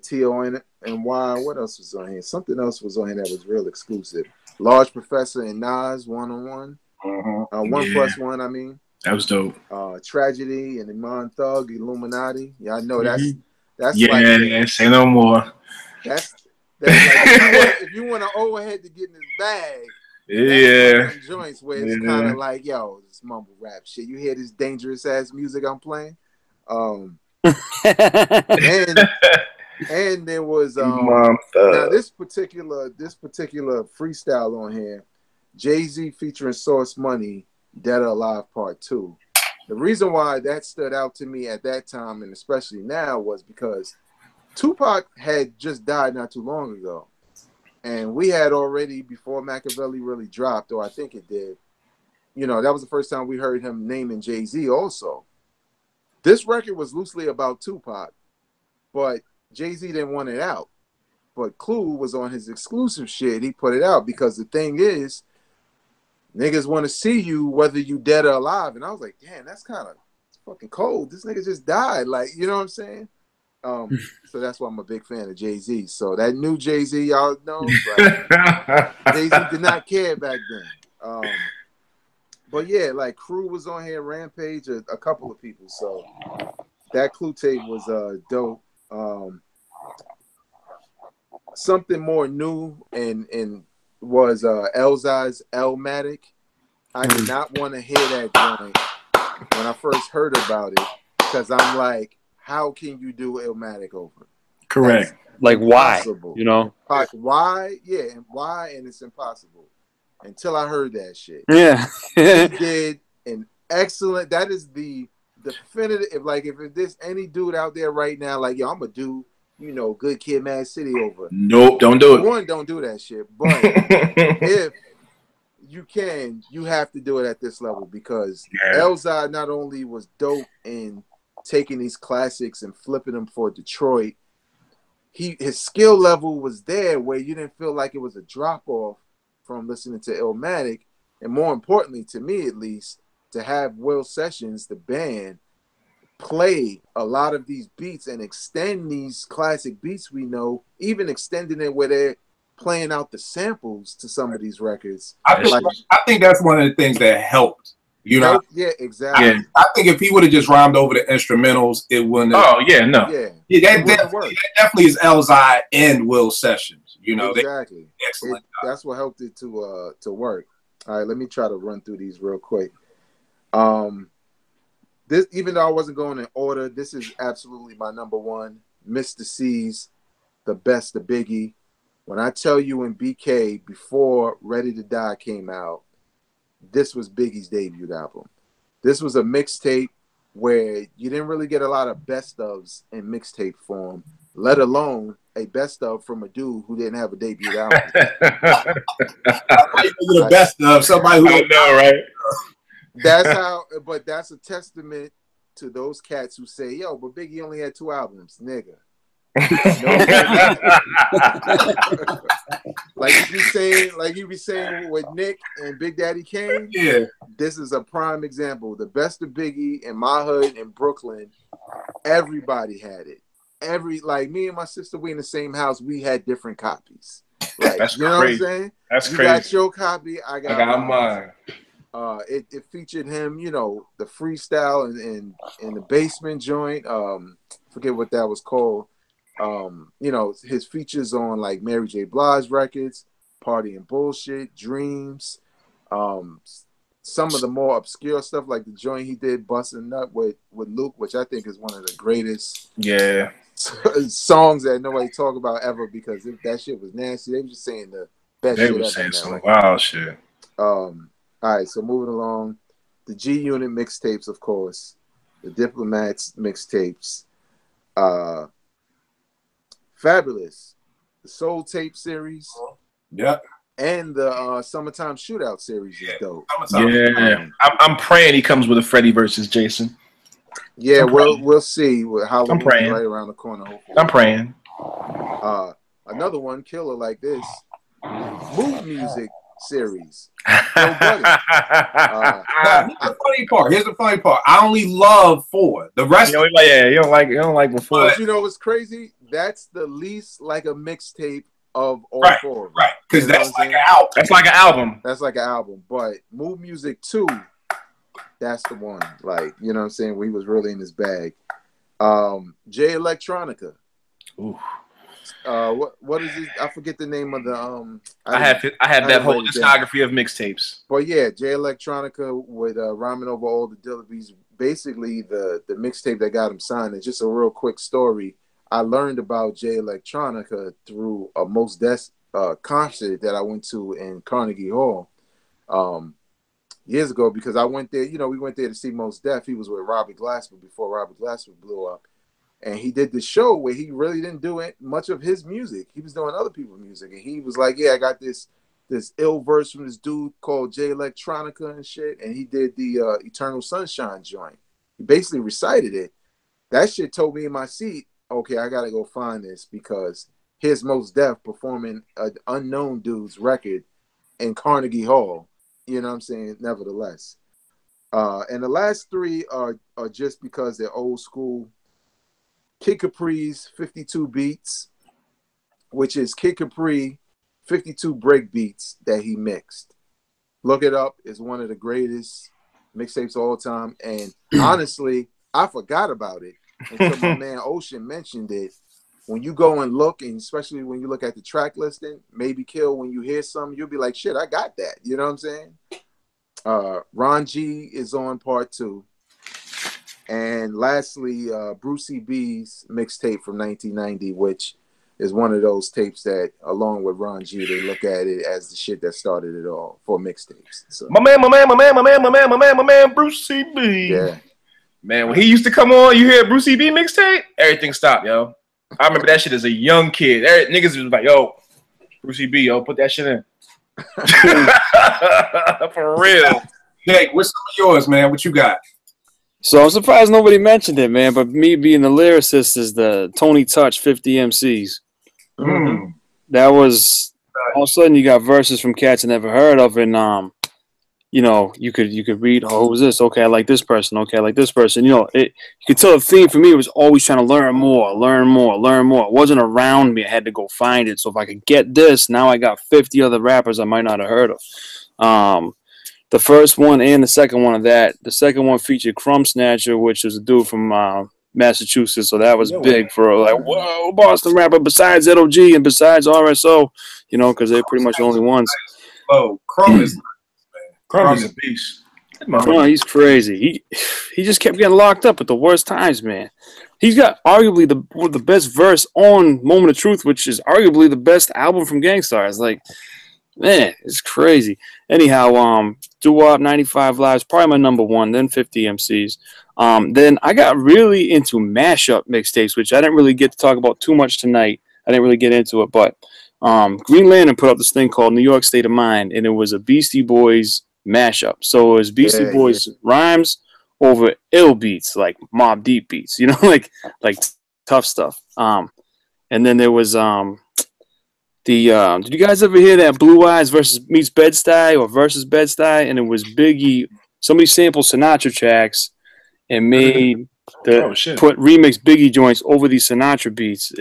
T-O-N-Y. What else was on here? Something else was on here that was real exclusive. Large Professor and Nas, 1-on-1. 1+1, I mean. That was dope. Tragedy and Iman Thug, Illuminati. Yeah, I know that's like, say no more. That's like if you want an old head to get in his bag. Yeah. Joints where it's kind of like, yo, this mumble rap shit. You hear this dangerous ass music I'm playing? And there was now this particular freestyle on here, Jay-Z featuring Source Money, Dead or Alive Part 2. The reason why that stood out to me at that time and especially now was because Tupac had just died not too long ago. And we had already, before Machiavelli really dropped, or I think it did, you know, that was the first time we heard him naming Jay-Z also. This record was loosely about Tupac, but Jay-Z didn't want it out. But Clue was on his exclusive shit. He put it out because the thing is, niggas want to see you whether you dead or alive. And I was like, damn, that's kind of fucking cold. This nigga just died. Like, you know what I'm saying? So that's why I'm a big fan of Jay-Z. So that new Jay-Z, y'all know, like, Jay-Z did not care back then. But yeah, like Crew was on here, Rampage, a couple of people. So that Clue tape was dope. Something more new and was Elzai's Elmatic. I did not want to hear that joint when I first heard about it because I'm like, how can you do Elmatic over? Correct. That's like impossible. Why? You know? Why? Yeah, and why? And it's impossible. Until I heard that shit. Yeah. He did an excellent. That is the definitive. Like, if there's any dude out there right now, like, yo, I'm gonna do, you know, Good Kid, Mad City over. Nope, don't do it. One, don't do that shit. But if you can, you have to do it at this level because Elzai not only was dope in taking these classics and flipping them for Detroit, his skill level was there where you didn't feel like it was a drop off from listening to Illmatic, and more importantly, to me at least, to have Will Sessions, the band, play a lot of these beats and extend these classic beats we know, even extending it where they're playing out the samples to some of these records. I think that's one of the things that helped. You know? Yeah, exactly. I think if he would have just rhymed over the instrumentals, it wouldn't have. Oh, yeah, no. Yeah, that definitely is Elzai and Will Sessions. You know, exactly. Excellent. That's what helped it to work. All right, let me try to run through these real quick. This, even though I wasn't going in order, this is absolutely my number one. Mr. C's, The Best of Biggie. When I tell you in BK, before Ready to Die came out, this was Biggie's debut album. This was a mixtape where you didn't really get a lot of best ofs in mixtape form, let alone a best of from a dude who didn't have a debut album. The best of somebody who don't know, right? That's how, but that's a testament to those cats who say, yo, but Biggie only had 2 albums, nigga. like you be saying with Nick and Big Daddy Kane. Yeah, this is a prime example. The Best of Biggie in my hood in Brooklyn, everybody had it. Like me and my sister, we in the same house. We had different copies. Like, that's you know crazy. What I'm saying? That's you crazy. Got your copy. I got mine. It featured him, you know, the freestyle in the basement joint. Forget what that was called. You know, his features on like Mary J. Blige records, Party and Bullshit, Dreams, some of the more obscure stuff, like the joint he did, "Bustin' Nut" with Luke, which I think is one of the greatest songs that nobody talk about ever, because that shit was nasty. They were just saying the best shit ever. They were saying some wild shit. All right, so moving along, the G Unit mixtapes, of course, the Diplomats mixtapes, Fabulous, the Soul Tape series, and the Summertime Shootout series is dope. Yeah, I'm praying he comes with a Freddie versus Jason. Yeah, we'll see. Halloween is right around the corner. Hopefully. I'm praying. Another one, killer like this, Move Music series. Here's the funny part. I only love 4. The rest, you don't like before. But you know what's crazy? That's the least like a mixtape of all 4. Right, because that's like an album. That's like an album. That's like an album. But Move Music 2, that's the one. Like, you know what I'm saying? Where he was really in his bag. Jay Electronica. Ooh. What is it? I forget the name of the I have that whole discography of mixtapes. But yeah, Jay Electronica with Rhyming Over All the Dillabees, basically the mixtape that got him signed. It's just a real quick story. I learned about Jay Electronica through a Mos Def concert that I went to in Carnegie Hall years ago, because I went there. You know, we went there to see Mos Def. He was with Robert Glasper before Robert Glasper blew up. And he did this show where he really didn't do much of his music. He was doing other people's music. And he was like, yeah, I got this ill verse from this dude called Jay Electronica and shit. And he did the Eternal Sunshine joint. He basically recited it. That shit told me in my seat, okay, I got to go find this, because here's Mos Def performing an unknown dude's record in Carnegie Hall. You know what I'm saying? Nevertheless. And the last 3 are just because they're old school. Kid Capri's 52 Beats, which is Kid Capri 52 break beats that he mixed. Look it up. It's one of the greatest mixtapes of all time. And honestly, I forgot about it until my man Ocean mentioned it. When you go and look, and especially when you look at the track listing, maybe Kill, when you hear something, you'll be like, shit, I got that. You know what I'm saying? Ron G is on part 2. And lastly, Brucey B's mixtape from 1990, which is one of those tapes that, along with Ron G, they look at it as the shit that started it all for mixtapes. So. My man, Brucey B. Yeah. Man, when he used to come on, you hear Brucey B mixtape, everything stopped, yo. I remember that shit as a young kid. Niggas was like, yo, Brucey B, yo, put that shit in. For real. Jake, what's some of yours, man? What you got? So I'm surprised nobody mentioned it, man. But me being the lyricist is the Tony Touch 50 MCs. Mm-hmm. That was all of a sudden you got verses from cats I never heard of, and you know, you could read, oh, who's this? Okay, I like this person. Okay, I like this person. You know, you could tell the theme for me was always trying to learn more. It wasn't around me. I had to go find it. So if I could get this, now I got 50 other rappers I might not have heard of. The first one and the second one of that. The second one featured Crumb Snatcher, which is a dude from Massachusetts. So that was big for like, whoa, Boston rapper besides LOG and besides RSO, you know, because they're pretty much the only ones. Oh, Crumb is a beast. Oh, he's crazy. He just kept getting locked up at the worst times, man. He's got arguably the best verse on Moment of Truth, which is arguably the best album from Gang Starr. It's like, man, it's crazy. Anyhow, Doo-Wop 95 Lives, probably my number 1, then 50 MCs. Then I got really into mashup mixtapes, which I didn't really get to talk about too much tonight. I didn't really get into it, but Green Lantern put up this thing called New York State of Mind, and it was a Beastie Boys mashup. So it was Beastie Boys rhymes over ill beats, like Mobb Deep beats, you know, like tough stuff. And then there was did you guys ever hear that Blue Eyes versus meets Bed-Stuy or versus Bed-Stuy? And it was Biggie. Somebody sampled Sinatra tracks and made put remix Biggie joints over these Sinatra beats.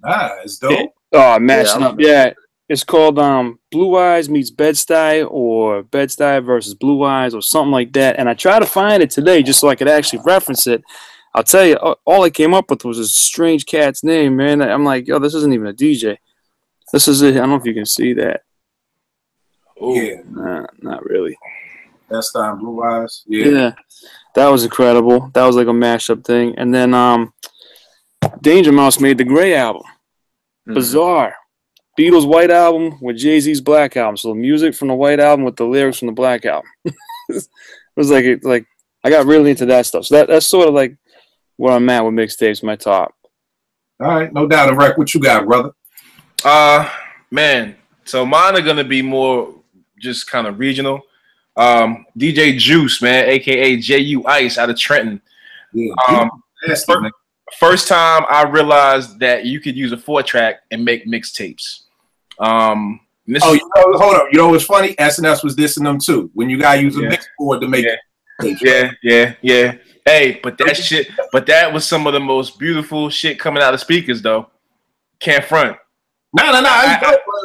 It's dope. Matching up. Yeah. It's called Blue Eyes meets Bed-Stuy or Bed-Stuy versus Blue Eyes or something like that. And I tried to find it today just so I could actually reference it. I'll tell you, all I came up with was a strange cat's name, man. I'm like, yo, this isn't even a DJ. This is it. I don't know if you can see that. Oh, yeah. Nah, not really. That's time Blue Eyes. Yeah, that was incredible. That was like a mashup thing. And then Danger Mouse made the Gray album. Bizarre. Beatles' White Album with Jay-Z's Black Album. So the music from the White Album with the lyrics from the Black Album. It was like I got really into that stuff. So that's sort of like where I'm at with mixtapes, my top. All right, no doubt. Rec, what you got, brother? Man, so mine are gonna be more just kind of regional. DJ Juice, man, aka Ju Ice out of Trenton. Yeah, first time I realized that you could use a 4-track and make mixtapes. Hold up. You know what's funny? SNS was dissing them too. When you gotta use a mix board to make Yeah. Hey, but that was some of the most beautiful shit coming out of speakers though. Can't front. No.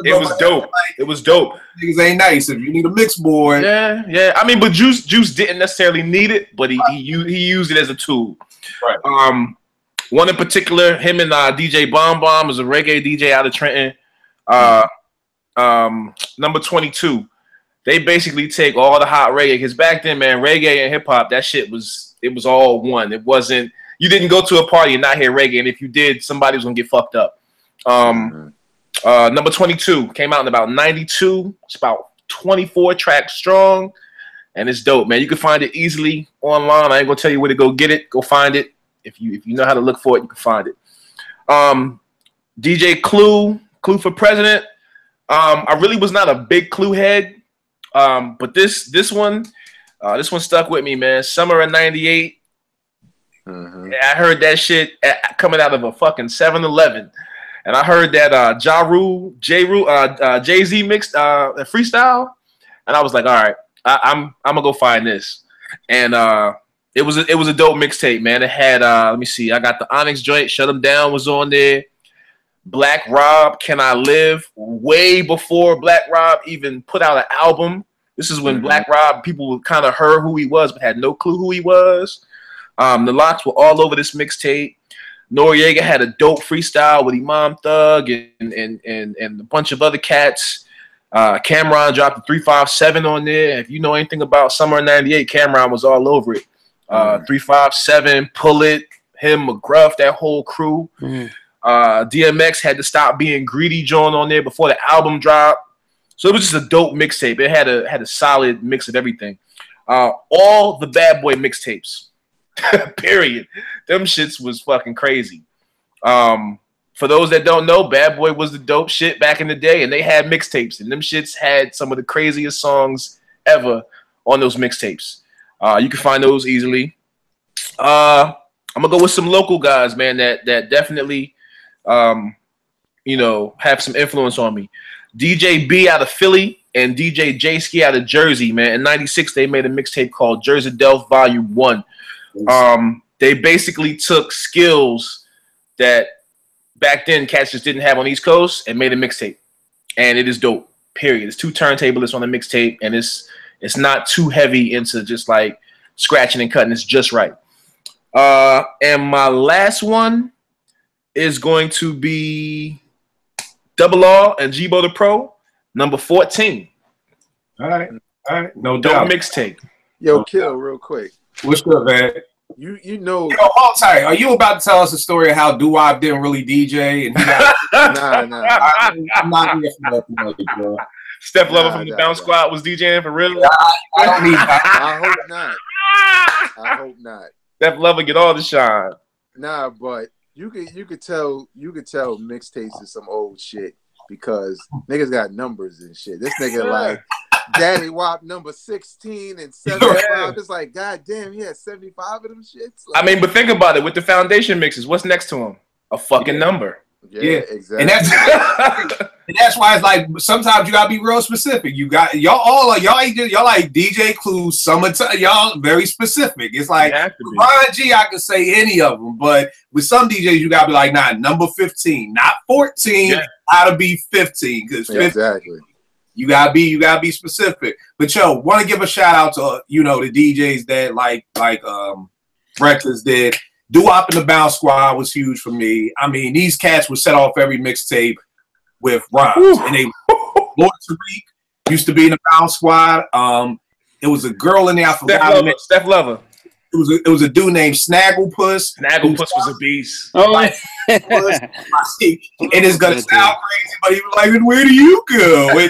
It was dope. It was dope. Niggas ain't nice if you need a mix board. Yeah. I mean, but Juice didn't necessarily need it, but he used it as a tool. Right. One in particular, him and DJ Bomb Bomb is a reggae DJ out of Trenton. Number 22. They basically take all the hot reggae, because back then, man, reggae and hip hop, that shit was all one. It wasn't, you didn't go to a party and not hear reggae, and if you did, somebody was gonna get fucked up. Number 22 came out in about 92. It's about 24 tracks strong, and it's dope, man. You can find it easily online. I ain't gonna tell you where to go get it. Go find it. If you know how to look for it, you can find it. DJ Clue for President. I really was not a big Clue head, but this one stuck with me, man. Summer of '98. I heard that shit coming out of a fucking 7-Eleven. And I heard that Jay-Z mixed a freestyle, and I was like, all right, I'm gonna go find this. And it was a dope mixtape, man. It had let me see, I got the Onyx joint, Shut 'Em Down was on there. Black Rob, Can I Live? Way before Black Rob even put out an album. This is when Black Rob, people kind of heard who he was, but had no clue who he was. The locks were all over this mixtape. Noriega had a dope freestyle with Imam Thug and a bunch of other cats. Cameron dropped a 357 on there. If you know anything about Summer '98, Cameron was all over it. 357, Pull It, him, McGruff, that whole crew. DMX had to stop being greedy joint on there before the album dropped. So it was just a dope mixtape. It had a solid mix of everything. All the Bad Boy mixtapes. Period. Them shits was fucking crazy. For those that don't know, Bad Boy was the dope shit back in the day, and they had mixtapes, and them shits had some of the craziest songs ever on those mixtapes. You can find those easily. I'm gonna go with some local guys, man, that definitely have some influence on me. DJ B out of Philly and DJ J-Ski out of Jersey, man. In '96, they made a mixtape called Jersey Delph Volume 1. They basically took skills that back then cats just didn't have on East Coast and made a mixtape, and it is dope. Period. It's 2 turntablists on the mixtape, and it's not too heavy into just like scratching and cutting. It's just right. And my last one is going to be Double R and G-Bo the Pro, number 14. All right, no doubt. Dope mixtape. Yo, Kill, real quick. What's good, man? You know. Yo, hold tight. Are you about to tell us a story of how Doo-Wop didn't really DJ? And he got, Nah. I'm not here for nothing, bro. Steph Lover from the Bounce Squad was DJing for real? I don't need that. I hope not. Steph Lover get all the shine. Nah, but you could tell mixtapes is some old shit because niggas got numbers and shit. This nigga like Daddy Wop number 16 and 75. It's like, god damn, he had 75 of them shits. Like, I mean, but think about it. With the foundation mixes, what's next to him? A fucking number. Yeah, exactly. And that's why it's like sometimes you gotta be real specific. You got y'all like DJ Clue, Summertime. Y'all very specific. It's like Ron G, I could say any of them, but with some DJs you gotta be like, nah, number 15, not 14. Yeah. Gotta be 15 because exactly. You gotta be specific. But yo, want to give a shout out to the DJs that like Breakfast did. Doo-Wop and the Bounce Squad was huge for me. I mean, these cats would set off every mixtape with rhymes. And they Lord Tariq used to be in the Bounce Squad. It was a girl in there. I forgot. Steph Lover. It was a dude named Snagglepuss. Snagglepuss was a beast. Oh, and it's gonna sound crazy, but he was like, "Where do you go?" I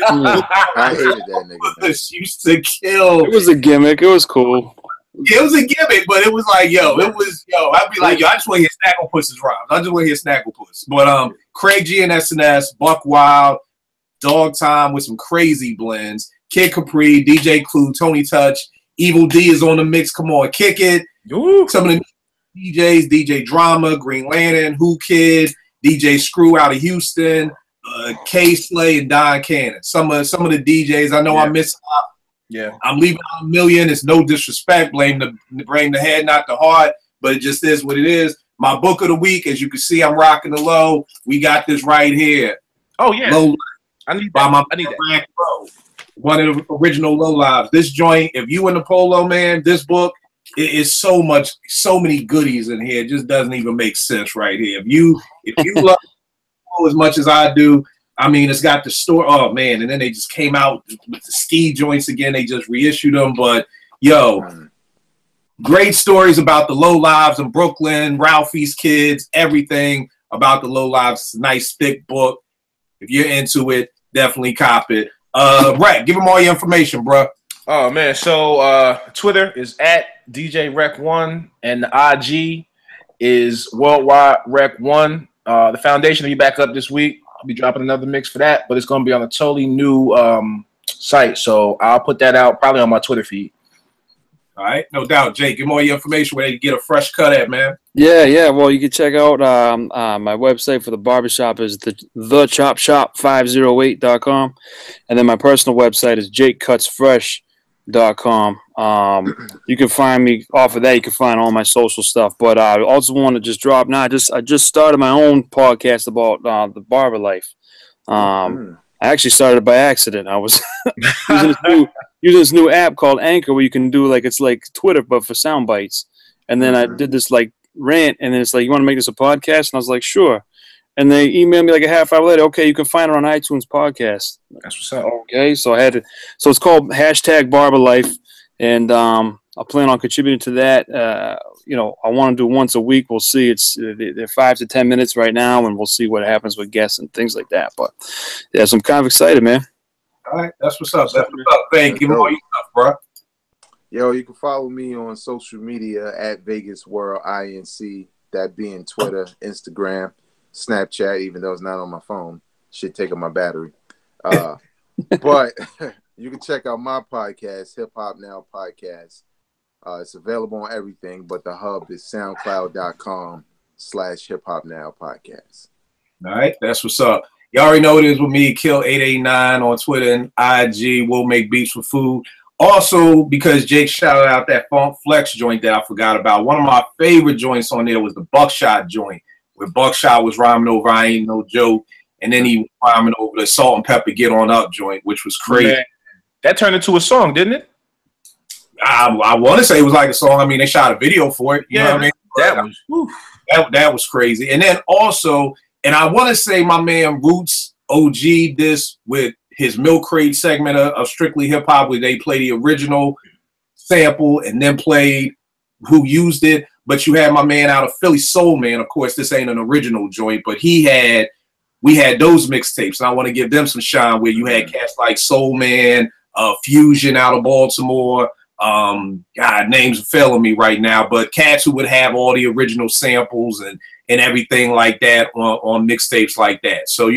hated that nigga. She used to kill. It was a gimmick. It was cool. Yeah, it was a gimmick, but it was like, I'd be like, I just want to hear Snagglepuss's rhymes. I just want to hear Snagglepuss. But Craig G and SNS, Buck Wild, Dog Time with some crazy blends. Kid Capri, DJ Clue, Tony Touch, Evil D is on the mix. Come on, kick it. Ooh. Some of the DJs, DJ Drama, Green Lantern, Who Kid, DJ Screw out of Houston, K Slay and Don Cannon. Some of the DJs. I know I missed out. Yeah, I'm leaving out a million. It's no disrespect. Blame the head, not the heart. But it just is what it is. My book of the week, as you can see, I'm rocking the low. We got this right here. Oh yeah, Low I need that. I need that. One of the original Low Lives. This joint, if you in the Polo, man, this book, it is so many goodies in here. It just doesn't even make sense right here. If you love as much as I do, I mean, it's got the store. Oh man, and then they just came out with the ski joints again. They just reissued them, but great stories about the Low Lives in Brooklyn, Ralphie's Kids, everything about the Low Lives. It's a nice thick book. If you're into it, definitely cop it. Rec, give them all your information, bro. Oh man, so Twitter is at DJ Rec1 and the IG is Worldwide Rec1. The foundation will be back up this week. I'll be dropping another mix for that, but it's going to be on a totally new site. So I'll put that out probably on my Twitter feed. All right, no doubt. Jake, give me all your information where they can get a fresh cut at, man. Yeah. Well, you can check out my website for the barbershop is thechopshop508.com. And then my personal website is jakecutsfresh.com. You can find me off of that. You can find all my social stuff. But I also want to just drop now. I just started my own podcast about the barber life. I actually started it by accident. I was using this new app called Anchor where you can do it's like Twitter but for sound bites. And then I did this rant, and then it's like, you want to make this a podcast? And I was like, sure. And they emailed me a half hour later. Okay, you can find it on iTunes podcast. That's what's up. Okay, so I had to. So it's called #BarberLife, and I plan on contributing to that. I want to do once a week. We'll see. They're 5 to 10 minutes right now, and we'll see what happens with guests and things like that. But yeah, so I'm kind of excited, man. All right, that's what's up. Thank you. All your stuff, bro. Yo, you can follow me on social media at Vegas World INC. That being Twitter, Instagram, Snapchat. Even though it's not on my phone, shit taking my battery. But you can check out my podcast, Hip Hop Now Podcast. It's available on everything, but the hub is SoundCloud.com/Hip Hop Now Podcast. All right, that's what's up. You already know it is with me, Kill889 on Twitter and IG. We'll make beats for food. Also, because Jake shouted out that Funk Flex joint that I forgot about, one of my favorite joints on there was the Buckshot joint, where Buckshot was rhyming over I Ain't No Joke, and then he was rhyming over the Salt and Pepper Get On Up joint, which was crazy. Man, that turned into a song, didn't it? I want to say it was like a song. I mean, they shot a video for it. You know what I mean? That was crazy. And then also, and I want to say my man Roots OG this with his Milk Crate segment of Strictly Hip Hop, where they play the original sample and then played who used it. But you had my man out of Philly, Soul Man. Of course, this ain't an original joint, but we had those mixtapes, and I want to give them some shine. Where you had cats like Soul Man, Fusion out of Baltimore. God, names are failing me right now, but cats who would have all the original samples and everything like that on mixtapes like that. So,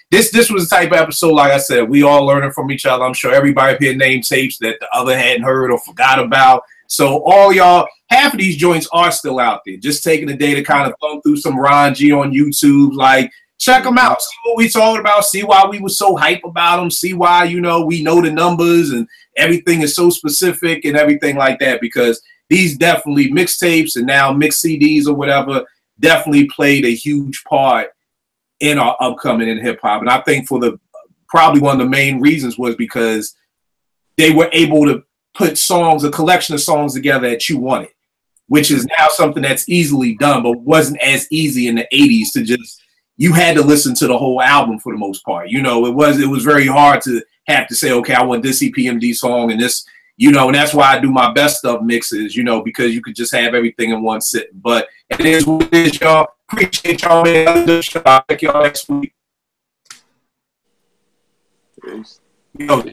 this was the type of episode, like I said, we all learning from each other. I'm sure everybody up here named tapes that the other hadn't heard or forgot about. So all y'all, half of these joints are still out there. Just taking the day to kind of thumb through some Ron G on YouTube, check them out, see what we talking about, see why we were so hype about them, see why, we know the numbers and everything is so specific and everything like that, because these definitely mixtapes and now mixed CDs or whatever definitely played a huge part in our upcoming in hip hop. And I think probably one of the main reasons was because they were able to put a collection of songs together that you wanted, which is now something that's easily done, but wasn't as easy in the 80s to just, you had to listen to the whole album for the most part. It was very hard to have to say, okay, I want this EPMD song and this, You know, and that's why I do my best of mixes, you know, because you could just have everything in one sitting. But it is what it is, y'all. Appreciate y'all, man. I'll check y'all next week. Peace. Yo,